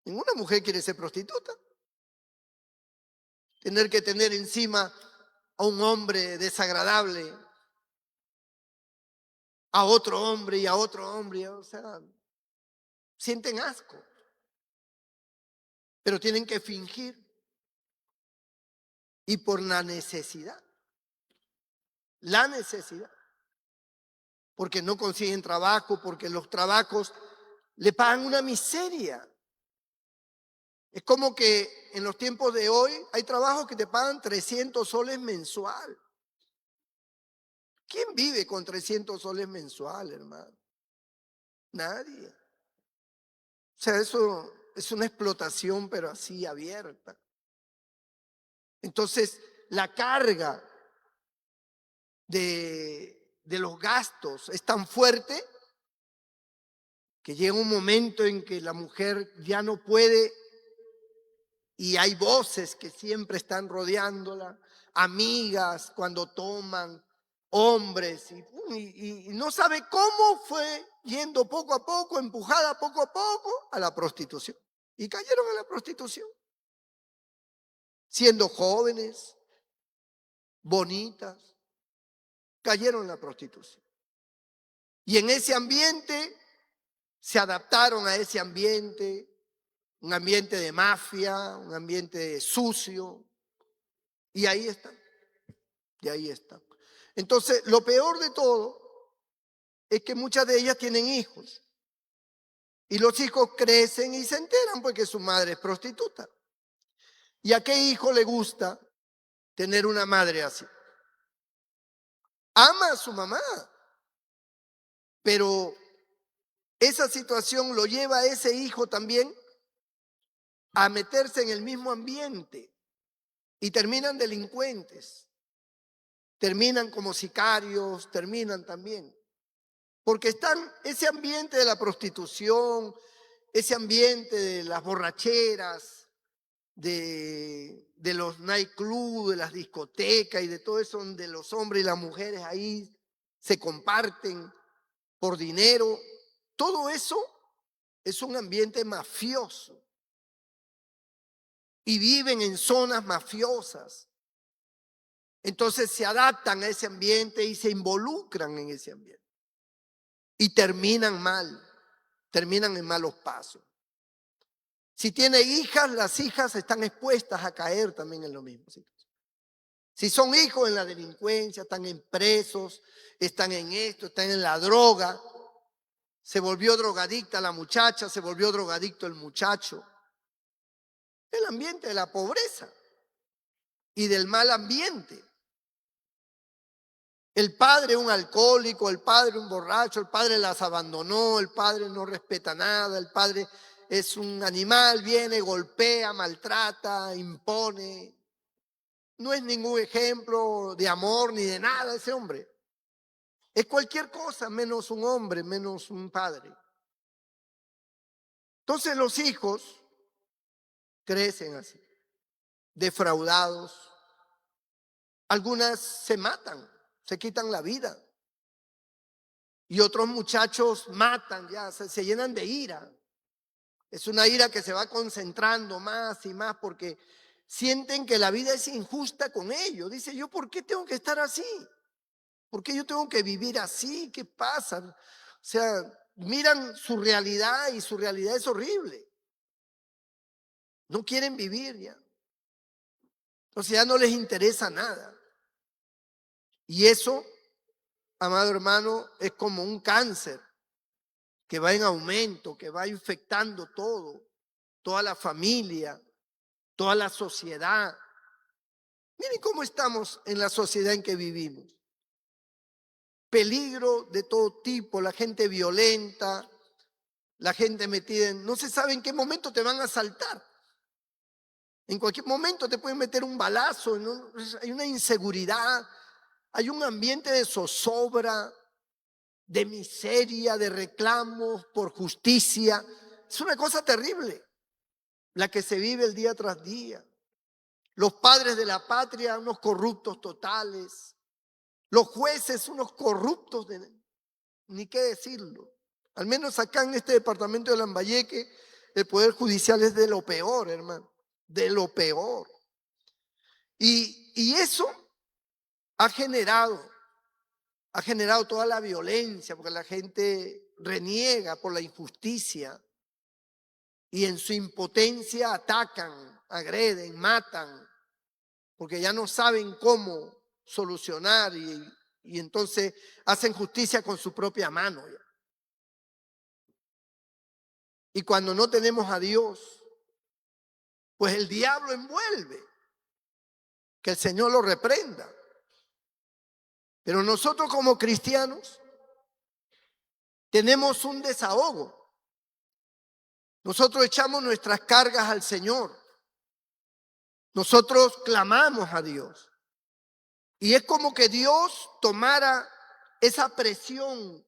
Ninguna mujer quiere ser prostituta. Tener que tener encima a un hombre desagradable, a otro hombre y a otro hombre, o sea, sienten asco, pero tienen que fingir y por la necesidad, porque no consiguen trabajo, porque los trabajos le pagan una miseria. Es como que en los tiempos de hoy hay trabajos que te pagan 300 soles mensual. ¿Quién vive con 300 soles mensual, hermano? Nadie. O sea, eso es una explotación, pero así abierta. Entonces, la carga de los gastos es tan fuerte que llega un momento en que la mujer ya no puede y hay voces que siempre están rodeándola, amigas cuando toman, hombres, y no sabe cómo fue yendo poco a poco, empujada poco a poco a la prostitución. Y cayeron en la prostitución, siendo jóvenes, bonitas, cayeron en la prostitución. Y en ese ambiente se adaptaron a ese ambiente, un ambiente de mafia, un ambiente sucio, y ahí están, y ahí están. Entonces, lo peor de todo es que muchas de ellas tienen hijos, y los hijos crecen y se enteran porque su madre es prostituta. ¿Y a qué hijo le gusta tener una madre así? Ama a su mamá, pero esa situación lo lleva a ese hijo también a meterse en el mismo ambiente y terminan delincuentes, terminan como sicarios, terminan también. Porque están ese ambiente de la prostitución, ese ambiente de las borracheras, de los nightclubs, de las discotecas y de todo eso donde los hombres y las mujeres ahí se comparten por dinero. Todo eso es un ambiente mafioso y viven en zonas mafiosas. Entonces se adaptan a ese ambiente y se involucran en ese ambiente. Y terminan mal, terminan en malos pasos. Si tiene hijas, las hijas están expuestas a caer también en lo mismo. Si son hijos en la delincuencia, están en presos, están en esto, están en la droga. Se volvió drogadicta la muchacha, se volvió drogadicto el muchacho. El ambiente de la pobreza y del mal ambiente. El padre un alcohólico, el padre un borracho, el padre las abandonó, el padre no respeta nada, el padre es un animal, viene, golpea, maltrata, impone. No es ningún ejemplo de amor ni de nada ese hombre. Es cualquier cosa menos un hombre, menos un padre. Entonces los hijos crecen así, defraudados. Algunas se matan, se quitan la vida. Y otros muchachos matan, ya se llenan de ira. Es una ira que se va concentrando más y más porque sienten que la vida es injusta con ellos. Dice, ¿yo por qué tengo que estar así? ¿Por qué yo tengo que vivir así? ¿Qué pasa? O sea, miran su realidad y su realidad es horrible. No quieren vivir ya. O sea, ya no les interesa nada. Y eso amado hermano, es como un cáncer que va en aumento, que va infectando todo, toda la familia, toda la sociedad. Miren cómo estamos en la sociedad en que vivimos. Peligro de todo tipo, la gente violenta, la gente metida en... No se sabe en qué momento te van a asaltar. En cualquier momento te pueden meter un balazo, ¿no? Hay una inseguridad, hay un ambiente de zozobra, de miseria, de reclamos por justicia. Es una cosa terrible la que se vive el día tras día. Los padres de la patria, unos corruptos totales. Los jueces, unos corruptos, ni qué decirlo. Al menos acá en este departamento de Lambayeque, el Poder Judicial es de lo peor, hermano. De lo peor. Y eso ha generado toda la violencia, porque la gente reniega por la injusticia y en su impotencia atacan, agreden, matan, porque ya no saben cómo solucionar y entonces hacen justicia con su propia mano. Y cuando no tenemos a Dios, pues el diablo envuelve, que el Señor lo reprenda. Pero nosotros como cristianos tenemos un desahogo. Nosotros echamos nuestras cargas al Señor. Nosotros clamamos a Dios. Y es como que Dios tomara esa presión,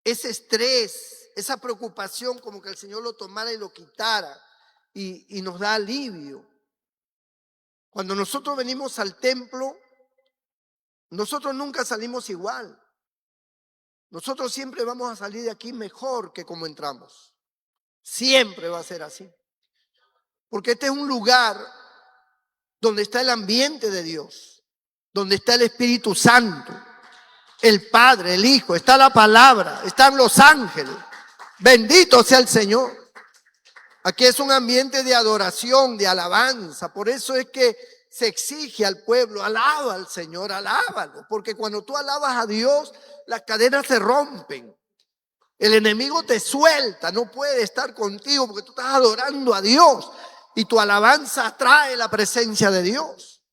ese estrés, esa preocupación, como que el Señor lo tomara y lo quitara y nos da alivio. Cuando nosotros venimos al templo, nosotros nunca salimos igual. Nosotros siempre vamos a salir de aquí mejor que como entramos. Siempre va a ser así. Porque este es un lugar donde está el ambiente de Dios, donde está el Espíritu Santo, el Padre, el Hijo, está la palabra, están los ángeles. Bendito sea el Señor. Aquí es un ambiente de adoración, de alabanza. Por eso es que se exige al pueblo, alaba al Señor, alábalo. Porque cuando tú alabas a Dios, las cadenas se rompen. El enemigo te suelta, no puede estar contigo porque tú estás adorando a Dios. Y tu alabanza atrae la presencia de Dios.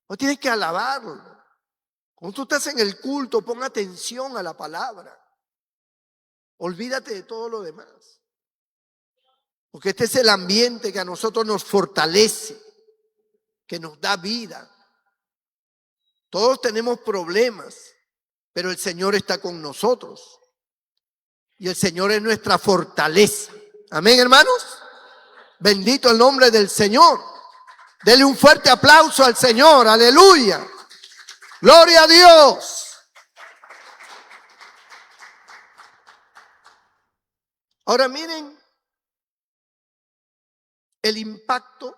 No tienes que alabarlo. Cuando tú estás en el culto, pon atención a la palabra. Olvídate de todo lo demás. Porque este es el ambiente que a nosotros nos fortalece, que nos da vida. Todos tenemos problemas, pero el Señor está con nosotros. Y el Señor es nuestra fortaleza. Amén, hermanos. Bendito el nombre del Señor. Dele un fuerte aplauso al Señor. Aleluya. Gloria a Dios. Ahora miren el impacto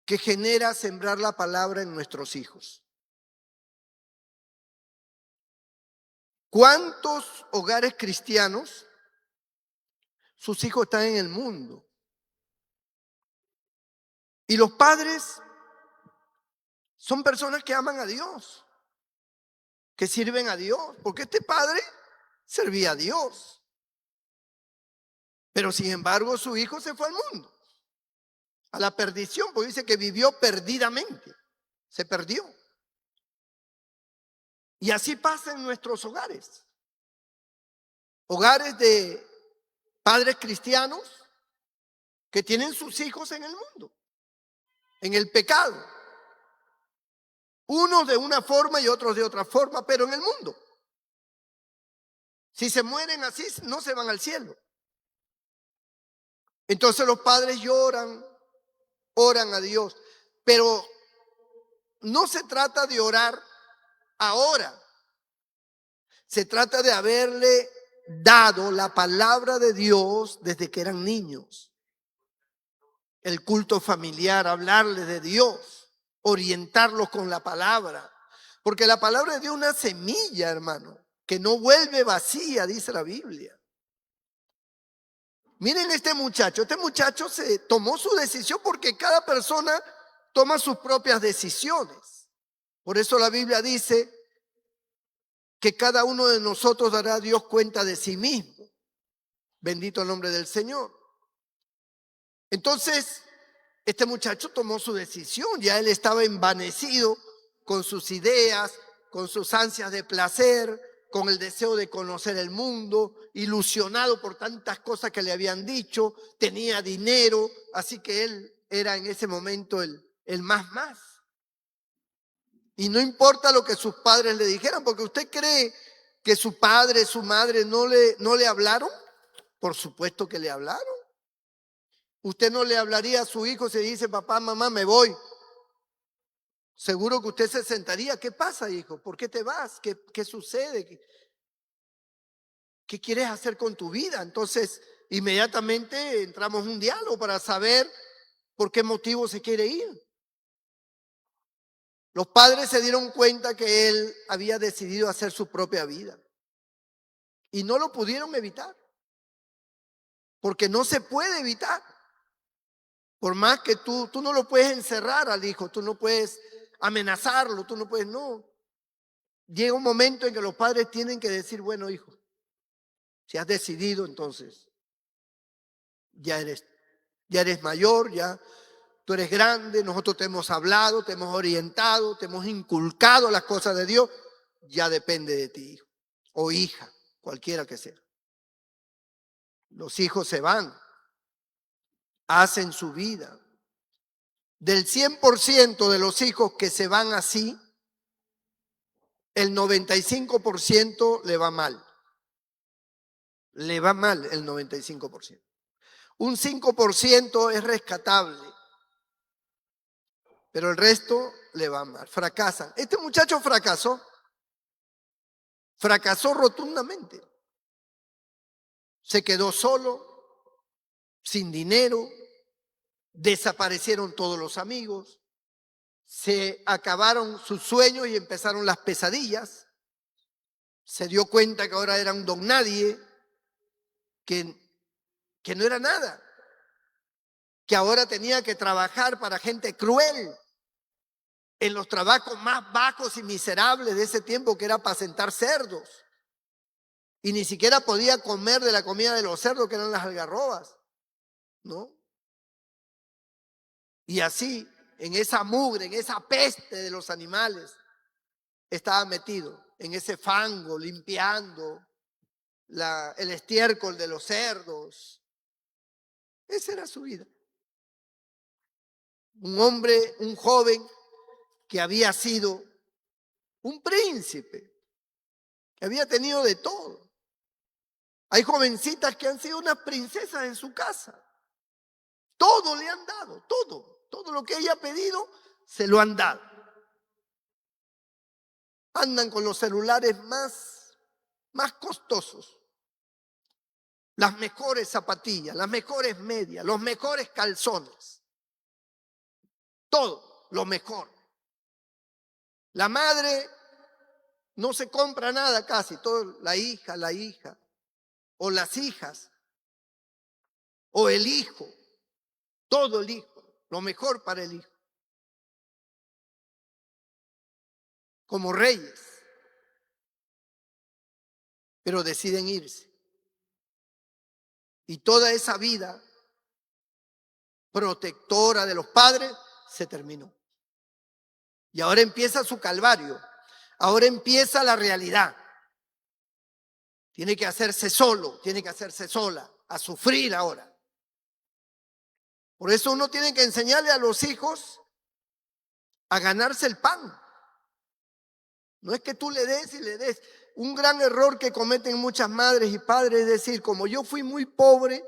que genera sembrar la palabra en nuestros hijos. ¿Cuántos hogares cristianos sus hijos están en el mundo? Y los padres son personas que aman a Dios, que sirven a Dios, porque este padre servía a Dios. Pero sin embargo su hijo se fue al mundo, a la perdición, porque dice que vivió perdidamente, se perdió. Y así pasa en nuestros hogares. Hogares de padres cristianos que tienen sus hijos en el mundo, en el pecado. Unos de una forma y otros de otra forma, pero en el mundo. Si se mueren así, no se van al cielo. Entonces los padres lloran, oran a Dios. Pero no se trata de orar ahora. Se trata de haberle dado la palabra de Dios desde que eran niños. El culto familiar, hablarles de Dios, orientarlos con la palabra. Porque la palabra de Dios es una semilla, hermano, que no vuelve vacía, dice la Biblia. Miren este muchacho se tomó su decisión porque cada persona toma sus propias decisiones. Por eso la Biblia dice que cada uno de nosotros dará a Dios cuenta de sí mismo. Bendito el nombre del Señor. Entonces, este muchacho tomó su decisión, ya él estaba envanecido con sus ideas, con sus ansias de placer, con el deseo de conocer el mundo, ilusionado por tantas cosas que le habían dicho, tenía dinero, así que él era en ese momento el más. Y no importa lo que sus padres le dijeran, porque usted cree que su padre, su madre no le hablaron. Por supuesto que le hablaron. Usted no le hablaría a su hijo si dice, papá, mamá, me voy. Seguro que usted se sentaría, ¿qué pasa, hijo? ¿Por qué te vas? ¿Qué sucede? ¿Qué quieres hacer con tu vida? Entonces, inmediatamente entramos en un diálogo para saber por qué motivo se quiere ir. Los padres se dieron cuenta que él había decidido hacer su propia vida y no lo pudieron evitar, porque no se puede evitar. Por más que tú no lo puedes encerrar al hijo, tú no puedes amenazarlo, tú no puedes, no. Llega un momento en que los padres tienen que decir, bueno, hijo, si has decidido, entonces ya eres mayor, ya tú eres grande, nosotros te hemos hablado, te hemos orientado, te hemos inculcado las cosas de Dios, ya depende de ti, hijo o hija, cualquiera que sea. Los hijos se van, hacen su vida. Del 100% de los hijos que se van así, el 95% le va mal. Le va mal el 95%. Un 5% es rescatable, pero el resto le va mal, fracasan. Este muchacho fracasó rotundamente. Se quedó solo, sin dinero, desaparecieron todos los amigos, se acabaron sus sueños y empezaron las pesadillas. Se dio cuenta que ahora era un don nadie, que no era nada, que ahora tenía que trabajar para gente cruel, en los trabajos más bajos y miserables de ese tiempo, que era apacentar cerdos. Y ni siquiera podía comer de la comida de los cerdos, que eran las algarrobas, ¿no? Y así, en esa mugre, en esa peste de los animales, estaba metido, en ese fango, limpiando el estiércol de los cerdos. Esa era su vida. Un hombre, un joven que había sido un príncipe, que había tenido de todo. Hay jovencitas que han sido unas princesas en su casa. Todo le han dado, todo lo que ella ha pedido, se lo han dado. Andan con los celulares más costosos, las mejores zapatillas, las mejores medias, los mejores calzones, todo lo mejor. La madre no se compra nada casi, todo la hija, o las hijas, o el hijo, todo el hijo, lo mejor para el hijo. Como reyes, pero deciden irse. Y toda esa vida protectora de los padres se terminó. Y ahora empieza su calvario, ahora empieza la realidad. Tiene que hacerse solo, tiene que hacerse sola, a sufrir ahora. Por eso uno tiene que enseñarle a los hijos a ganarse el pan. No es que tú le des y le des. Un gran error que cometen muchas madres y padres es decir, como yo fui muy pobre,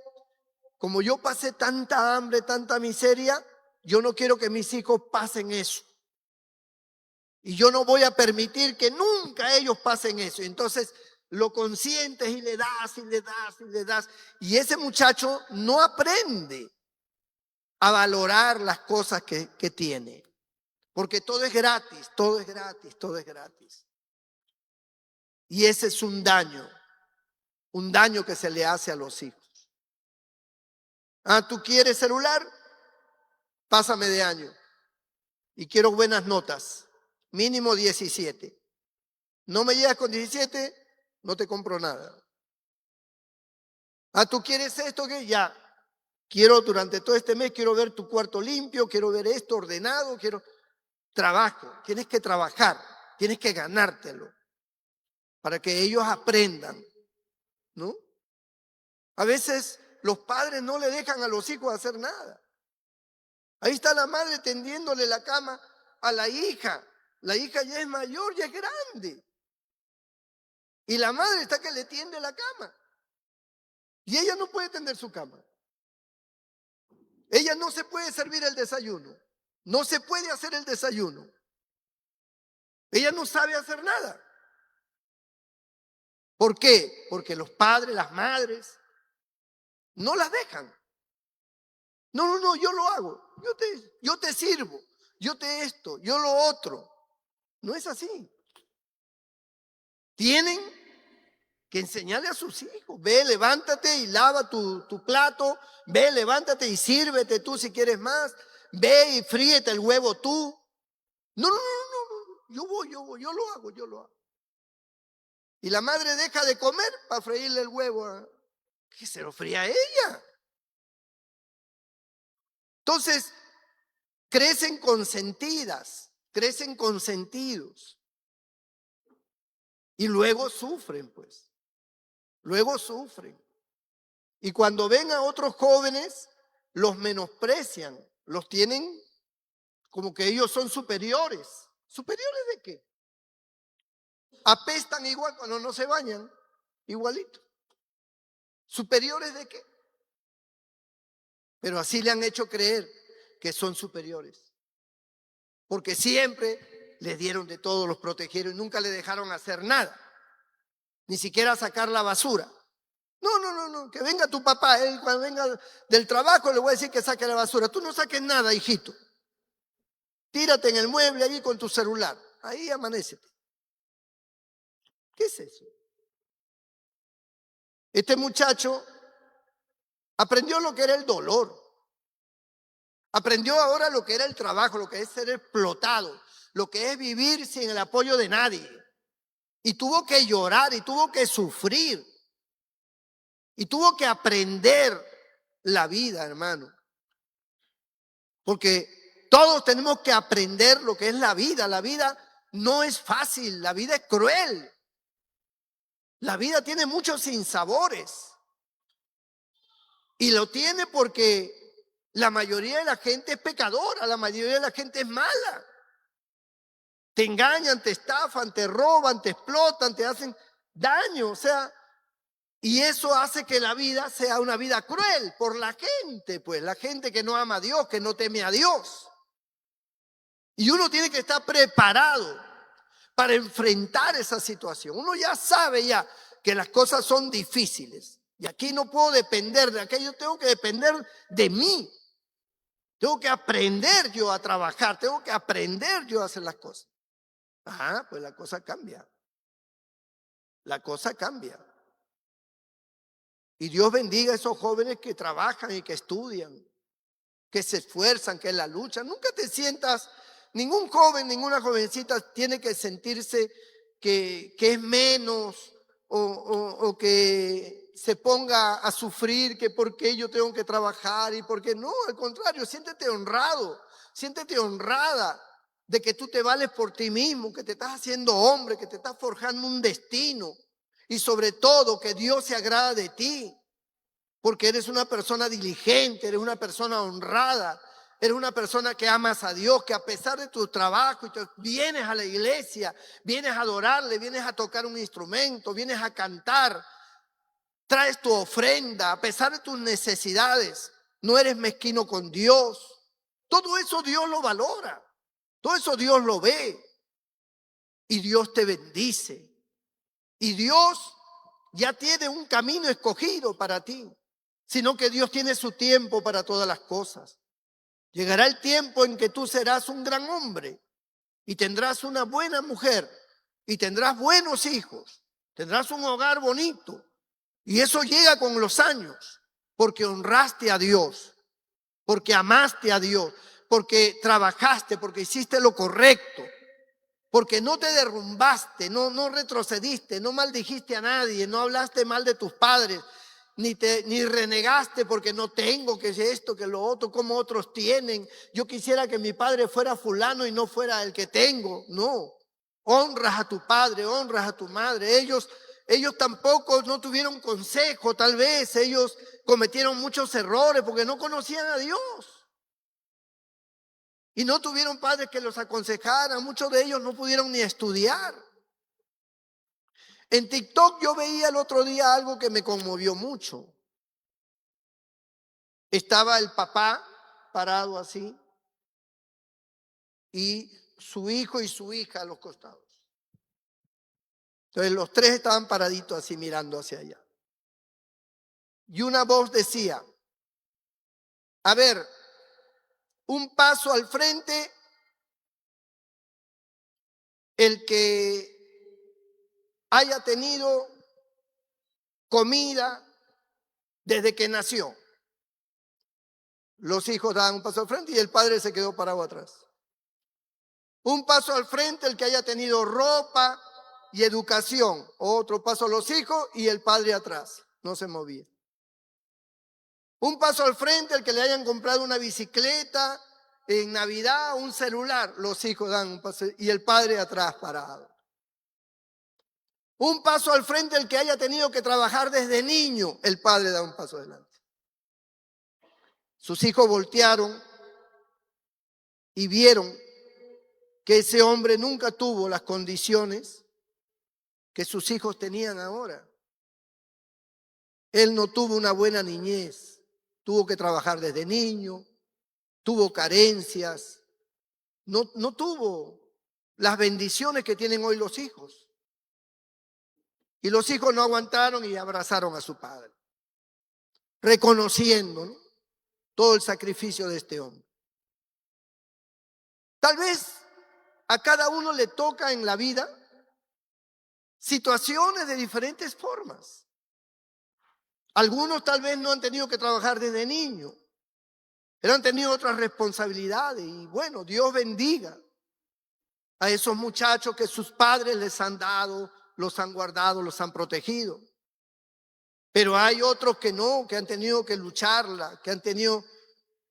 como yo pasé tanta hambre, tanta miseria, yo no quiero que mis hijos pasen eso. Y yo no voy a permitir que nunca ellos pasen eso. Entonces lo consientes y le das y le das y le das. Y ese muchacho no aprende a valorar las cosas que tiene. Porque todo es gratis, todo es gratis, todo es gratis. Y ese es un daño que se le hace a los hijos. ¿tú quieres celular? Pásame de año. Y quiero buenas notas. mínimo 17. No me llegas con 17, no te compro nada. Ah, ¿tú quieres esto? ¿Qué? Ya. Quiero durante todo este mes, quiero ver tu cuarto limpio, quiero ver esto ordenado, quiero trabajo. Tienes que trabajar, tienes que ganártelo para que ellos aprendan, ¿no? A veces los padres no le dejan a los hijos hacer nada. Ahí está la madre tendiéndole la cama a la hija. La hija ya es mayor, ya es grande. Y la madre está que le tiende la cama. Y ella no puede tender su cama. Ella no se puede servir el desayuno. No se puede hacer el desayuno. Ella no sabe hacer nada. ¿Por qué? Porque los padres, las madres, no las dejan. No, yo lo hago. Yo te sirvo. Yo te esto, yo lo otro. No es así. Tienen que enseñarle a sus hijos. Ve, levántate y lava tu plato. Ve, levántate y sírvete tú si quieres más. Ve y fríete el huevo tú. No. Yo lo hago. Y la madre deja de comer para freírle el huevo. Que se lo fría ella. Entonces, crecen consentidas, crecen consentidos. Y luego sufren, pues. Luego sufren. Y cuando ven a otros jóvenes, los menosprecian, los tienen como que ellos son superiores. ¿Superiores de qué? Apestan igual cuando no se bañan, igualito. ¿Superiores de qué? Pero así le han hecho creer que son superiores. Porque siempre les dieron de todo, los protegieron y nunca le dejaron hacer nada. Ni siquiera sacar la basura. No, que venga tu papá, él cuando venga del trabajo le voy a decir que saque la basura. Tú no saques nada, hijito. Tírate en el mueble allí con tu celular. Ahí amanécete. ¿Qué es eso? Este muchacho aprendió lo que era el dolor. Aprendió ahora lo que era el trabajo, lo que es ser explotado, lo que es vivir sin el apoyo de nadie. Y tuvo que llorar y tuvo que sufrir. Y tuvo que aprender la vida, hermano. Porque todos tenemos que aprender lo que es la vida. La vida no es fácil, la vida es cruel. La vida tiene muchos sinsabores. Y lo tiene porque la mayoría de la gente es pecadora, la mayoría de la gente es mala. Te engañan, te estafan, te roban, te explotan, te hacen daño. O sea, y eso hace que la vida sea una vida cruel por la gente, pues la gente que no ama a Dios, que no teme a Dios. Y uno tiene que estar preparado para enfrentar esa situación. Uno ya sabe ya que las cosas son difíciles. Y aquí no puedo depender de aquello, tengo que depender de mí. Tengo que aprender yo a trabajar, tengo que aprender yo a hacer las cosas. Ajá, pues la cosa cambia. La cosa cambia. Y Dios bendiga a esos jóvenes que trabajan y que estudian, que se esfuerzan, que la luchan. Nunca te sientas, ningún joven, ninguna jovencita tiene que sentirse que es menos o que se ponga a sufrir, que por qué yo tengo que trabajar y por qué no. Al contrario, siéntete honrado, siéntete honrada de que tú te vales por ti mismo, que te estás haciendo hombre, que te estás forjando un destino. Y sobre todo que Dios se agrada de ti, porque eres una persona diligente, eres una persona honrada, eres una persona que amas a Dios, que a pesar de tu trabajo vienes a la iglesia, vienes a adorarle, vienes a tocar un instrumento, vienes a cantar, traes tu ofrenda, a pesar de tus necesidades, no eres mezquino con Dios. Todo eso Dios lo valora, todo eso Dios lo ve y Dios te bendice. Y Dios ya tiene un camino escogido para ti, sino que Dios tiene su tiempo para todas las cosas. Llegará el tiempo en que tú serás un gran hombre y tendrás una buena mujer y tendrás buenos hijos, tendrás un hogar bonito. Y eso llega con los años, porque honraste a Dios, porque amaste a Dios, porque trabajaste, porque hiciste lo correcto. porque no te derrumbaste, no retrocediste, no maldijiste a nadie, no hablaste mal de tus padres, ni renegaste porque no tengo, que es esto, que lo otro, como otros tienen. Yo quisiera que mi padre fuera fulano y no fuera el que tengo. No, honras a tu padre, honras a tu madre. Ellos tampoco no tuvieron consejo, tal vez ellos cometieron muchos errores porque no conocían a Dios. Y no tuvieron padres que los aconsejaran. Muchos de ellos no pudieron ni estudiar. En TikTok yo veía el otro día algo que me conmovió mucho. Estaba el papá parado así y su hijo y su hija a los costados. Entonces los tres estaban paraditos así mirando hacia allá. Y una voz decía, a ver, un paso al frente el que haya tenido comida desde que nació. Los hijos daban un paso al frente y el padre se quedó parado atrás. Un paso al frente el que haya tenido ropa y educación. Otro paso a los hijos y el padre atrás. No se movía. Un paso al frente el que le hayan comprado una bicicleta en Navidad, un celular. Los hijos dan un paso y el padre atrás parado. Un paso al frente el que haya tenido que trabajar desde niño. El padre da un paso adelante. Sus hijos voltearon y vieron que ese hombre nunca tuvo las condiciones que sus hijos tenían ahora. Él no tuvo una buena niñez, tuvo que trabajar desde niño, tuvo carencias, no tuvo las bendiciones que tienen hoy los hijos. Y los hijos no aguantaron y abrazaron a su padre, reconociendo, ¿no?, todo el sacrificio de este hombre. Tal vez a cada uno le toca en la vida situaciones de diferentes formas. Algunos tal vez no han tenido que trabajar desde niño, pero han tenido otras responsabilidades. Y bueno, Dios bendiga a esos muchachos que sus padres les han dado, los han guardado, los han protegido. Pero hay otros que no, que han tenido que lucharla, que han tenido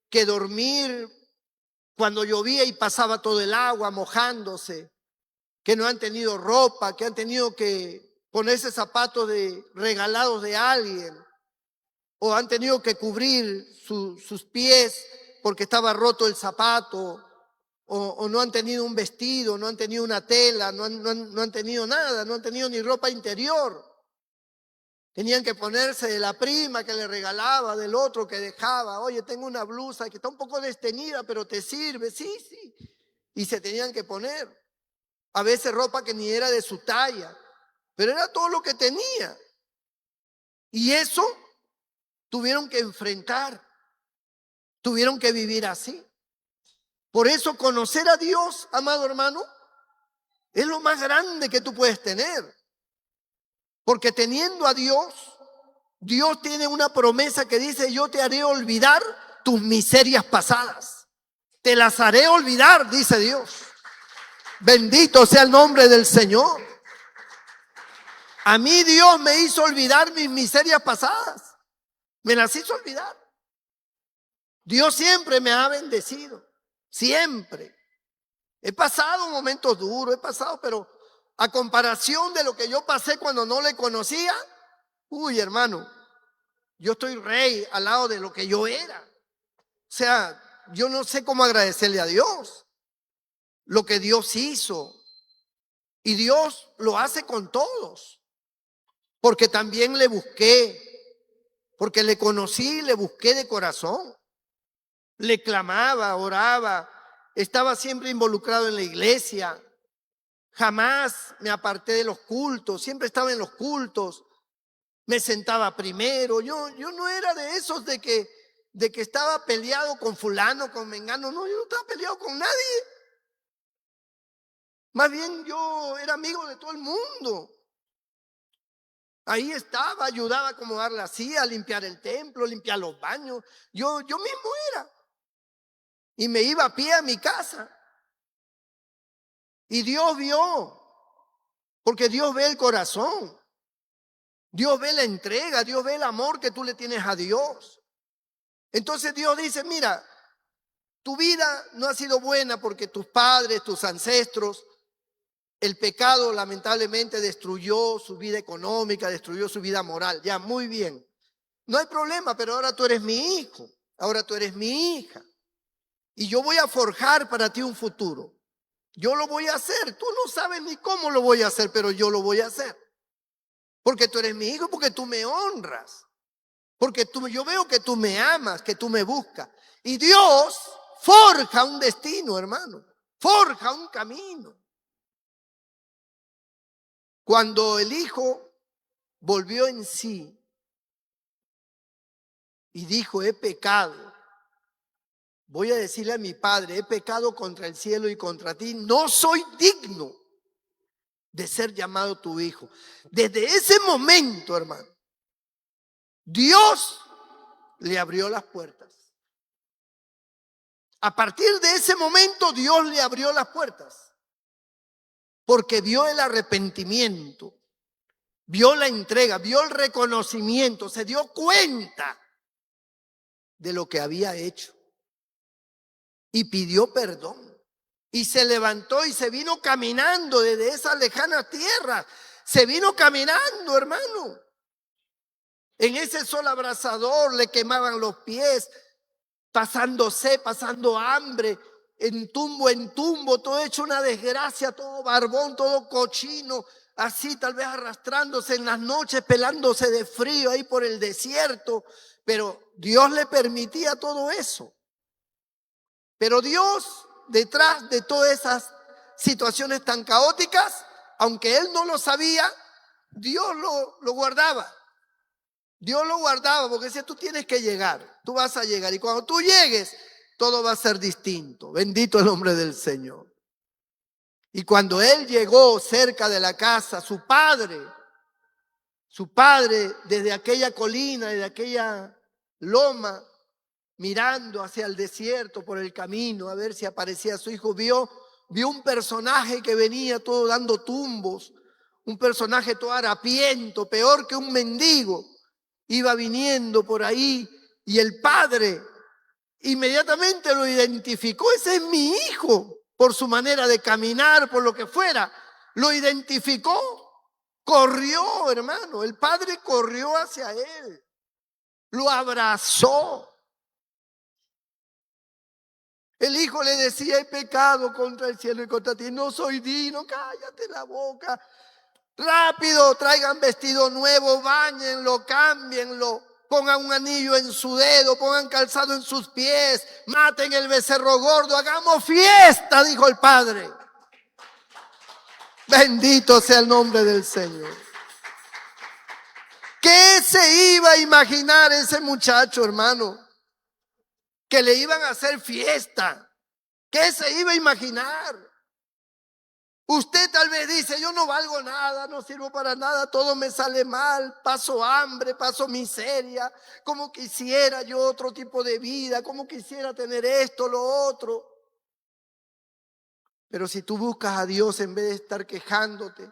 que dormir cuando llovía y pasaba todo el agua mojándose, que no han tenido ropa, que han tenido que ponerse zapatos regalados de alguien, o han tenido que cubrir sus pies porque estaba roto el zapato, o no han tenido un vestido, no han tenido una tela, no han tenido nada, no han tenido ni ropa interior. Tenían que ponerse de la prima que le regalaba, del otro que dejaba. Oye, tengo una blusa que está un poco desteñida, pero te sirve. Sí. Y se tenían que poner. A veces ropa que ni era de su talla, pero era todo lo que tenía. Y eso tuvieron que enfrentar, tuvieron que vivir así. Por eso conocer a Dios, amado hermano, es lo más grande que tú puedes tener. Porque teniendo a Dios, Dios tiene una promesa que dice: yo te haré olvidar tus miserias pasadas. Te las haré olvidar, dice Dios. Bendito sea el nombre del Señor. A mí Dios me hizo olvidar mis miserias pasadas. Me las hizo olvidar. Dios siempre me ha bendecido. Siempre. He pasado momentos duros, pero a comparación de lo que yo pasé cuando no le conocía, uy, hermano, yo estoy rey al lado de lo que yo era. O sea, yo no sé cómo agradecerle a Dios lo que Dios hizo. Y Dios lo hace con todos. Porque también le busqué, porque le conocí, le busqué de corazón. Le clamaba, oraba, estaba siempre involucrado en la iglesia. Jamás me aparté de los cultos, siempre estaba en los cultos. Me sentaba primero. Yo no era de esos de que estaba peleado con fulano, con mengano. No, yo no estaba peleado con nadie. Más bien yo era amigo de todo el mundo. Ahí estaba, ayudaba a acomodar la silla, a limpiar el templo, limpiar los baños. Yo mismo era. Y me iba a pie a mi casa. Y Dios vio, porque Dios ve el corazón. Dios ve la entrega, Dios ve el amor que tú le tienes a Dios. Entonces Dios dice, mira, tu vida no ha sido buena porque tus padres, tus ancestros, el pecado lamentablemente destruyó su vida económica, destruyó su vida moral. Ya, muy bien. No hay problema, pero ahora tú eres mi hijo, ahora tú eres mi hija. Y yo voy a forjar para ti un futuro. Yo lo voy a hacer. Tú no sabes ni cómo lo voy a hacer, pero yo lo voy a hacer. Porque tú eres mi hijo, porque tú me honras. Porque yo veo que tú me amas, que tú me buscas. Y Dios forja un destino, hermano. Forja un camino. Cuando el hijo volvió en sí y dijo, he pecado. Voy a decirle a mi padre, he pecado contra el cielo y contra ti. No soy digno de ser llamado tu hijo. Desde ese momento, hermano, Dios le abrió las puertas. A partir de ese momento, Dios le abrió las puertas. Porque vio el arrepentimiento, vio la entrega, vio el reconocimiento, se dio cuenta de lo que había hecho. Y pidió perdón. Y se levantó y se vino caminando desde esa lejana tierra. Se vino caminando, hermano. En ese sol abrasador le quemaban los pies, pasando sed, pasando hambre, en tumbo, todo hecho una desgracia, todo barbón, todo cochino, así tal vez arrastrándose en las noches, pelándose de frío ahí por el desierto. Pero Dios le permitía todo eso. Pero Dios, detrás de todas esas situaciones tan caóticas, aunque él no lo sabía, Dios lo guardaba. Dios lo guardaba porque decía, tú tienes que llegar, tú vas a llegar. Y cuando tú llegues, todo va a ser distinto. Bendito el nombre del Señor. Y cuando él llegó cerca de la casa, su padre desde aquella colina, desde aquella loma, mirando hacia el desierto por el camino a ver si aparecía su hijo, vio un personaje que venía todo dando tumbos, un personaje todo harapiento, peor que un mendigo, iba viniendo por ahí y el padre inmediatamente lo identificó, ese es mi hijo, por su manera de caminar, por lo que fuera, lo identificó, corrió, hermano, el padre corrió hacia él, lo abrazó. El hijo le decía, he pecado contra el cielo y contra ti, no soy digno, cállate la boca. Rápido, traigan vestido nuevo, báñenlo, cámbienlo, pongan un anillo en su dedo, pongan calzado en sus pies, maten el becerro gordo, hagamos fiesta, dijo el padre. Bendito sea el nombre del Señor. ¿Qué se iba a imaginar ese muchacho, hermano? Que le iban a hacer fiesta. ¿Qué se iba a imaginar? Usted tal vez dice, yo no valgo nada, no sirvo para nada, todo me sale mal, paso hambre, paso miseria, como quisiera yo otro tipo de vida, como quisiera tener esto, lo otro. Pero si tú buscas a Dios en vez de estar quejándote,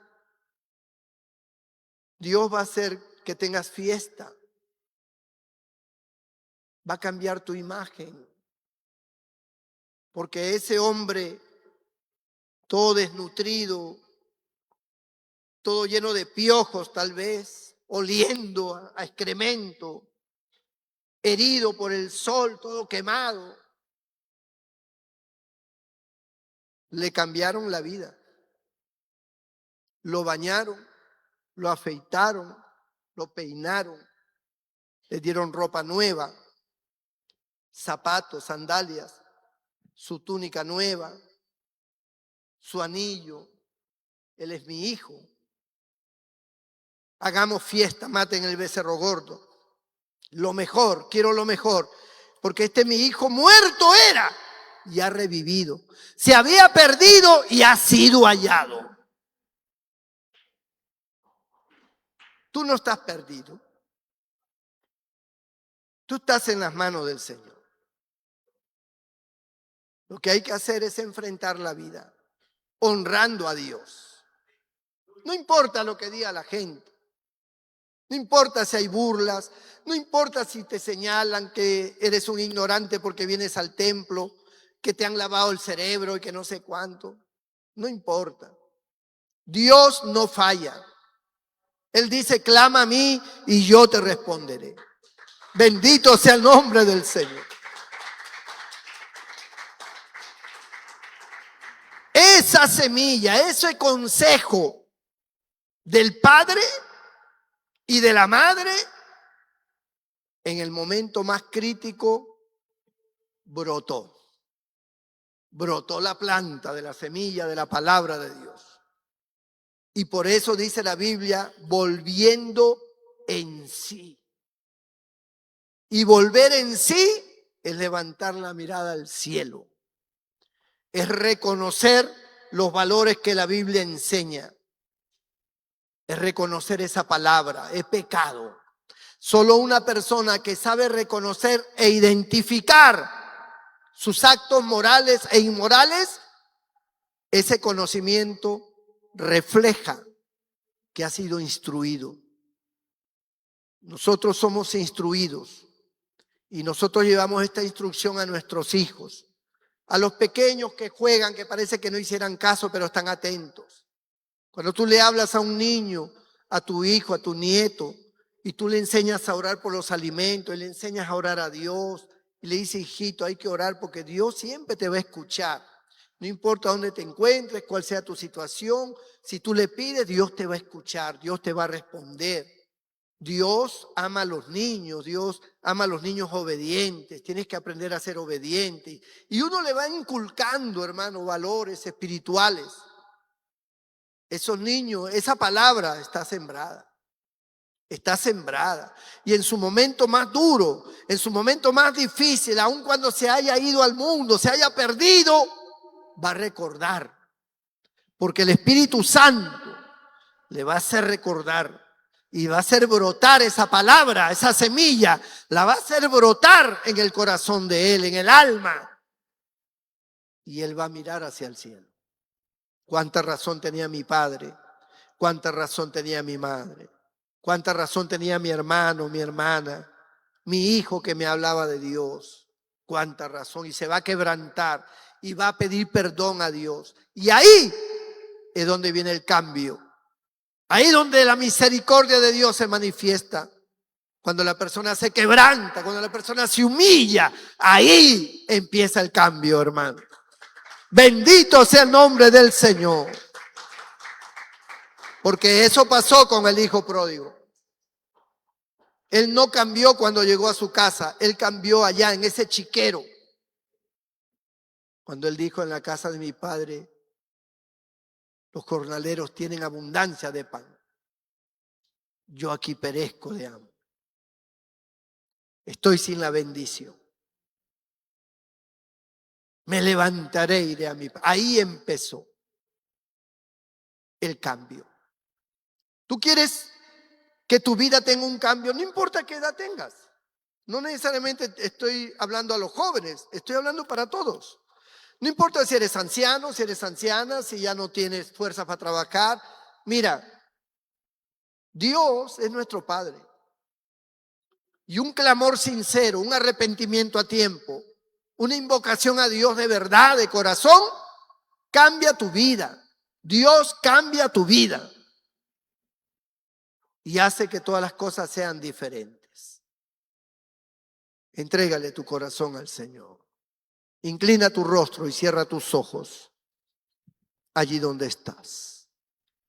Dios va a hacer que tengas fiesta, va a cambiar tu imagen, porque ese hombre todo desnutrido, todo lleno de piojos tal vez, oliendo a excremento, herido por el sol, todo quemado, le cambiaron la vida. Lo bañaron, lo afeitaron, lo peinaron, le dieron ropa nueva, zapatos, sandalias, su túnica nueva, su anillo. Él es mi hijo. Hagamos fiesta, maten el becerro gordo. Lo mejor, quiero lo mejor, porque este mi hijo muerto era y ha revivido. Se había perdido y ha sido hallado. Tú no estás perdido. Tú estás en las manos del Señor. Lo que hay que hacer es enfrentar la vida. honrando a Dios. No importa lo que diga la gente, no importa si hay burlas, no importa si te señalan que eres un ignorante porque vienes al templo, que te han lavado el cerebro y que no sé cuánto. No importa. Dios no falla. Él dice, clama a mí y yo te responderé. Bendito sea el nombre del Señor. Esa semilla, ese consejo del padre y de la madre, en el momento más crítico, brotó. Brotó la planta de la semilla de la palabra de Dios. Y por eso dice la Biblia, volviendo en sí. Y volver en sí es levantar la mirada al cielo. Es reconocer los valores que la Biblia enseña. Es reconocer esa palabra, es pecado. Solo una persona que sabe reconocer e identificar sus actos morales e inmorales, ese conocimiento refleja que ha sido instruido. Nosotros somos instruidos y nosotros llevamos esta instrucción a nuestros hijos, a los pequeños que juegan, que parece que no hicieran caso, pero están atentos. Cuando tú le hablas a un niño, a tu hijo, a tu nieto, y tú le enseñas a orar por los alimentos, y le enseñas a orar a Dios, y le dices, hijito, hay que orar porque Dios siempre te va a escuchar. No importa dónde te encuentres, cuál sea tu situación, si tú le pides, Dios te va a escuchar, Dios te va a responder. Dios ama a los niños, Dios ama a los niños obedientes, tienes que aprender a ser obediente. Y uno le va inculcando, hermano, valores espirituales. Esos niños, esa palabra está sembrada. Está sembrada. Y en su momento más duro, en su momento más difícil, aun cuando se haya ido al mundo, se haya perdido, va a recordar. Porque el Espíritu Santo le va a hacer recordar y va a hacer brotar esa palabra, esa semilla, la va a hacer brotar en el corazón de él, en el alma. Y él va a mirar hacia el cielo. Cuánta razón tenía mi padre, cuánta razón tenía mi madre. Cuánta razón tenía mi hermano, mi hermana, mi hijo que me hablaba de Dios. Cuánta razón. Y se va a quebrantar y va a pedir perdón a Dios. Y ahí es donde viene el cambio. Ahí es donde la misericordia de Dios se manifiesta. Cuando la persona se quebranta, cuando la persona se humilla, ahí empieza el cambio, hermano. Bendito sea el nombre del Señor. Porque eso pasó con el hijo pródigo. Él no cambió cuando llegó a su casa, él cambió allá en ese chiquero. Cuando él dijo, en la casa de mi padre, los jornaleros tienen abundancia de pan. Yo aquí perezco de hambre. Estoy sin la bendición. Me levantaré y iré a mi padre. Ahí empezó el cambio. ¿Tú quieres que tu vida tenga un cambio? No importa qué edad tengas. No necesariamente estoy hablando a los jóvenes, estoy hablando para todos. No importa si eres anciano, si eres anciana, si ya no tienes fuerza para trabajar. Mira, Dios es nuestro Padre. Y un clamor sincero, un arrepentimiento a tiempo, una invocación a Dios de verdad, de corazón, cambia tu vida. Dios cambia tu vida. Y hace que todas las cosas sean diferentes. Entrégale tu corazón al Señor. Inclina tu rostro y cierra tus ojos allí donde estás.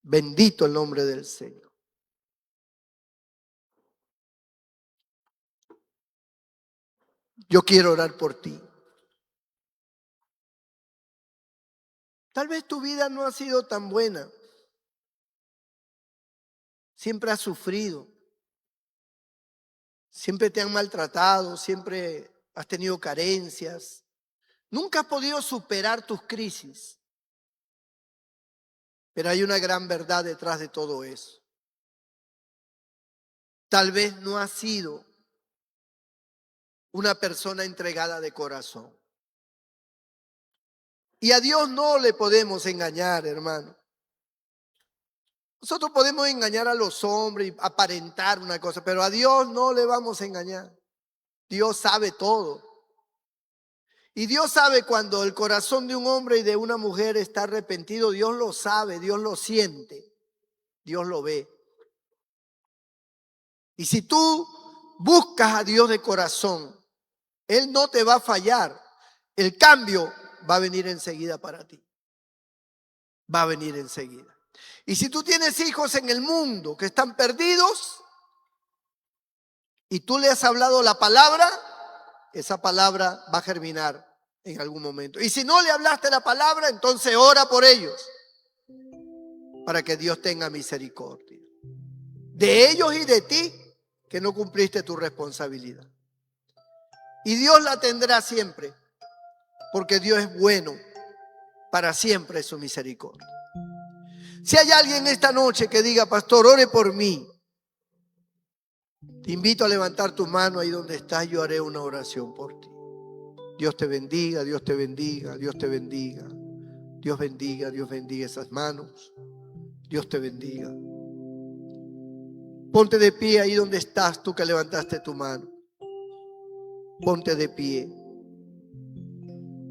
Bendito el nombre del Señor. Yo quiero orar por ti. Tal vez tu vida no ha sido tan buena. Siempre has sufrido. Siempre te han maltratado, siempre has tenido carencias. Nunca has podido superar tus crisis. Pero hay una gran verdad detrás de todo eso. Tal vez no has sido una persona entregada de corazón. Y a Dios no le podemos engañar, hermano. Nosotros podemos engañar a los hombres y aparentar una cosa, pero a Dios no le vamos a engañar. Dios sabe todo. Y Dios sabe cuando el corazón de un hombre y de una mujer está arrepentido. Dios lo sabe, Dios lo siente, Dios lo ve. Y si tú buscas a Dios de corazón, Él no te va a fallar. El cambio va a venir enseguida para ti. Va a venir enseguida. Y si tú tienes hijos en el mundo que están perdidos y tú le has hablado la palabra, esa palabra va a germinar en algún momento. Y si no le hablaste la palabra, entonces ora por ellos para que Dios tenga misericordia de ellos y de ti que no cumpliste tu responsabilidad. Y Dios la tendrá siempre, porque Dios es bueno, para siempre es su misericordia. Si hay alguien esta noche que diga, pastor, ore por mí, te invito a levantar tu mano ahí donde estás, yo haré una oración por ti. Dios te bendiga, Dios te bendiga, Dios te bendiga. Dios bendiga, Dios bendiga esas manos. Dios te bendiga. Ponte de pie ahí donde estás, tú que levantaste tu mano. Ponte de pie.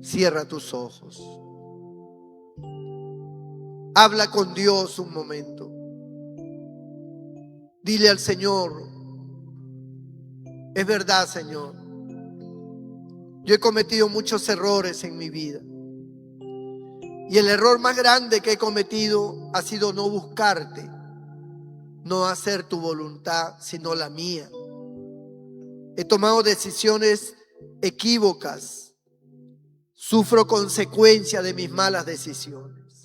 Cierra tus ojos. Habla con Dios un momento. Dile al Señor, es verdad, Señor, yo he cometido muchos errores en mi vida. Y el error más grande que he cometido ha sido no buscarte, no hacer tu voluntad, sino la mía. He tomado decisiones equívocas. Sufro consecuencias de mis malas decisiones.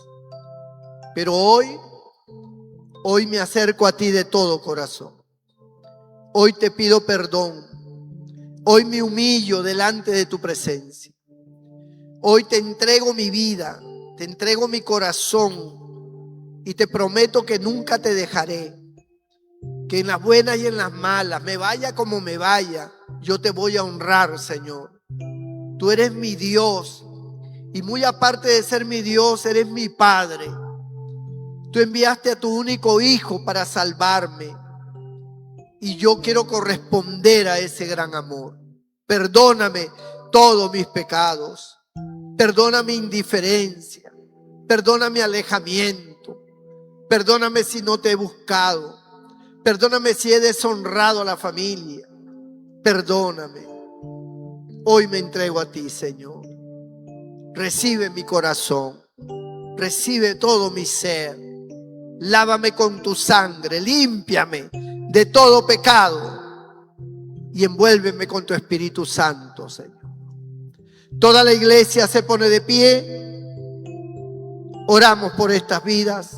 Pero hoy me acerco a ti de todo corazón. Hoy te pido perdón. Hoy me humillo delante de tu presencia. Hoy te entrego mi vida, te entrego mi corazón y te prometo que nunca te dejaré. Que en las buenas y en las malas, me vaya como me vaya, yo te voy a honrar, Señor. Tú eres mi Dios y muy aparte de ser mi Dios, eres mi Padre. Tú enviaste a tu único Hijo para salvarme y yo quiero corresponder a ese gran amor. Perdóname todos mis pecados, perdona mi indiferencia, perdona mi alejamiento, perdóname si no te he buscado, perdóname si he deshonrado a la familia, perdóname. Hoy me entrego a ti, Señor. Recibe mi corazón, recibe todo mi ser. Lávame con tu sangre, límpiame de todo pecado y envuélveme con tu Espíritu Santo, Señor. Toda la iglesia se pone de pie. Oramos por estas vidas.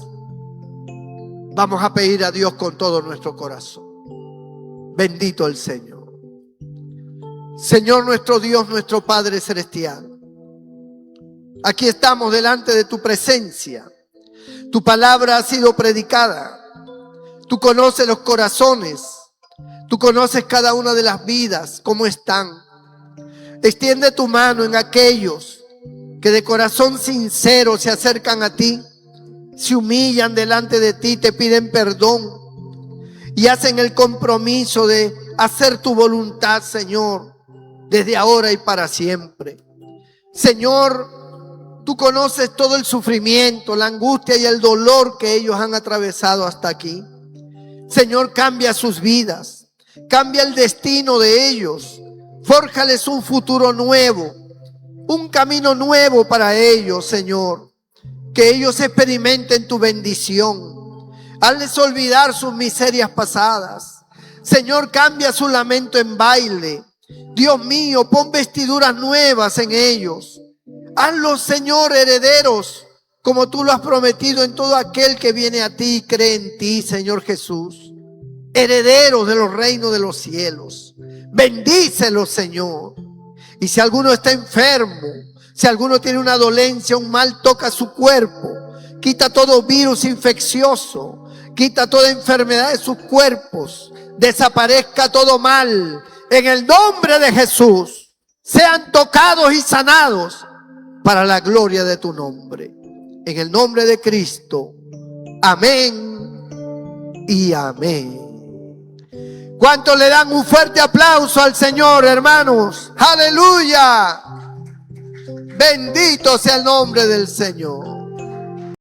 Vamos a pedir a Dios con todo nuestro corazón. Bendito el Señor. Señor nuestro Dios, nuestro Padre Celestial. Aquí estamos delante de tu presencia. Tu palabra ha sido predicada. Tú conoces los corazones. Tú conoces cada una de las vidas, cómo están. Extiende tu mano en aquellos que de corazón sincero se acercan a ti, se humillan delante de ti, te piden perdón y hacen el compromiso de hacer tu voluntad, Señor, desde ahora y para siempre. Señor, tú conoces todo el sufrimiento, la angustia y el dolor que ellos han atravesado hasta aquí. Señor, cambia sus vidas, cambia el destino de ellos, fórjales un futuro nuevo, un camino nuevo para ellos, Señor. Que ellos experimenten tu bendición. Hazles olvidar sus miserias pasadas. Señor, cambia su lamento en baile. Dios mío, pon vestiduras nuevas en ellos. Hazlos, Señor, herederos, como tú lo has prometido en todo aquel que viene a ti y cree en ti, Señor Jesús. Herederos de los reinos de los cielos. Bendícelos, Señor. Y si alguno está enfermo, si alguno tiene una dolencia, un mal toca su cuerpo, quita todo virus infeccioso, quita toda enfermedad de sus cuerpos, desaparezca todo mal. En el nombre de Jesús, sean tocados y sanados para la gloria de tu nombre. En el nombre de Cristo. Amén y amén. ¿Cuántos le dan un fuerte aplauso al Señor, hermanos? ¡Aleluya! Bendito sea el nombre del Señor.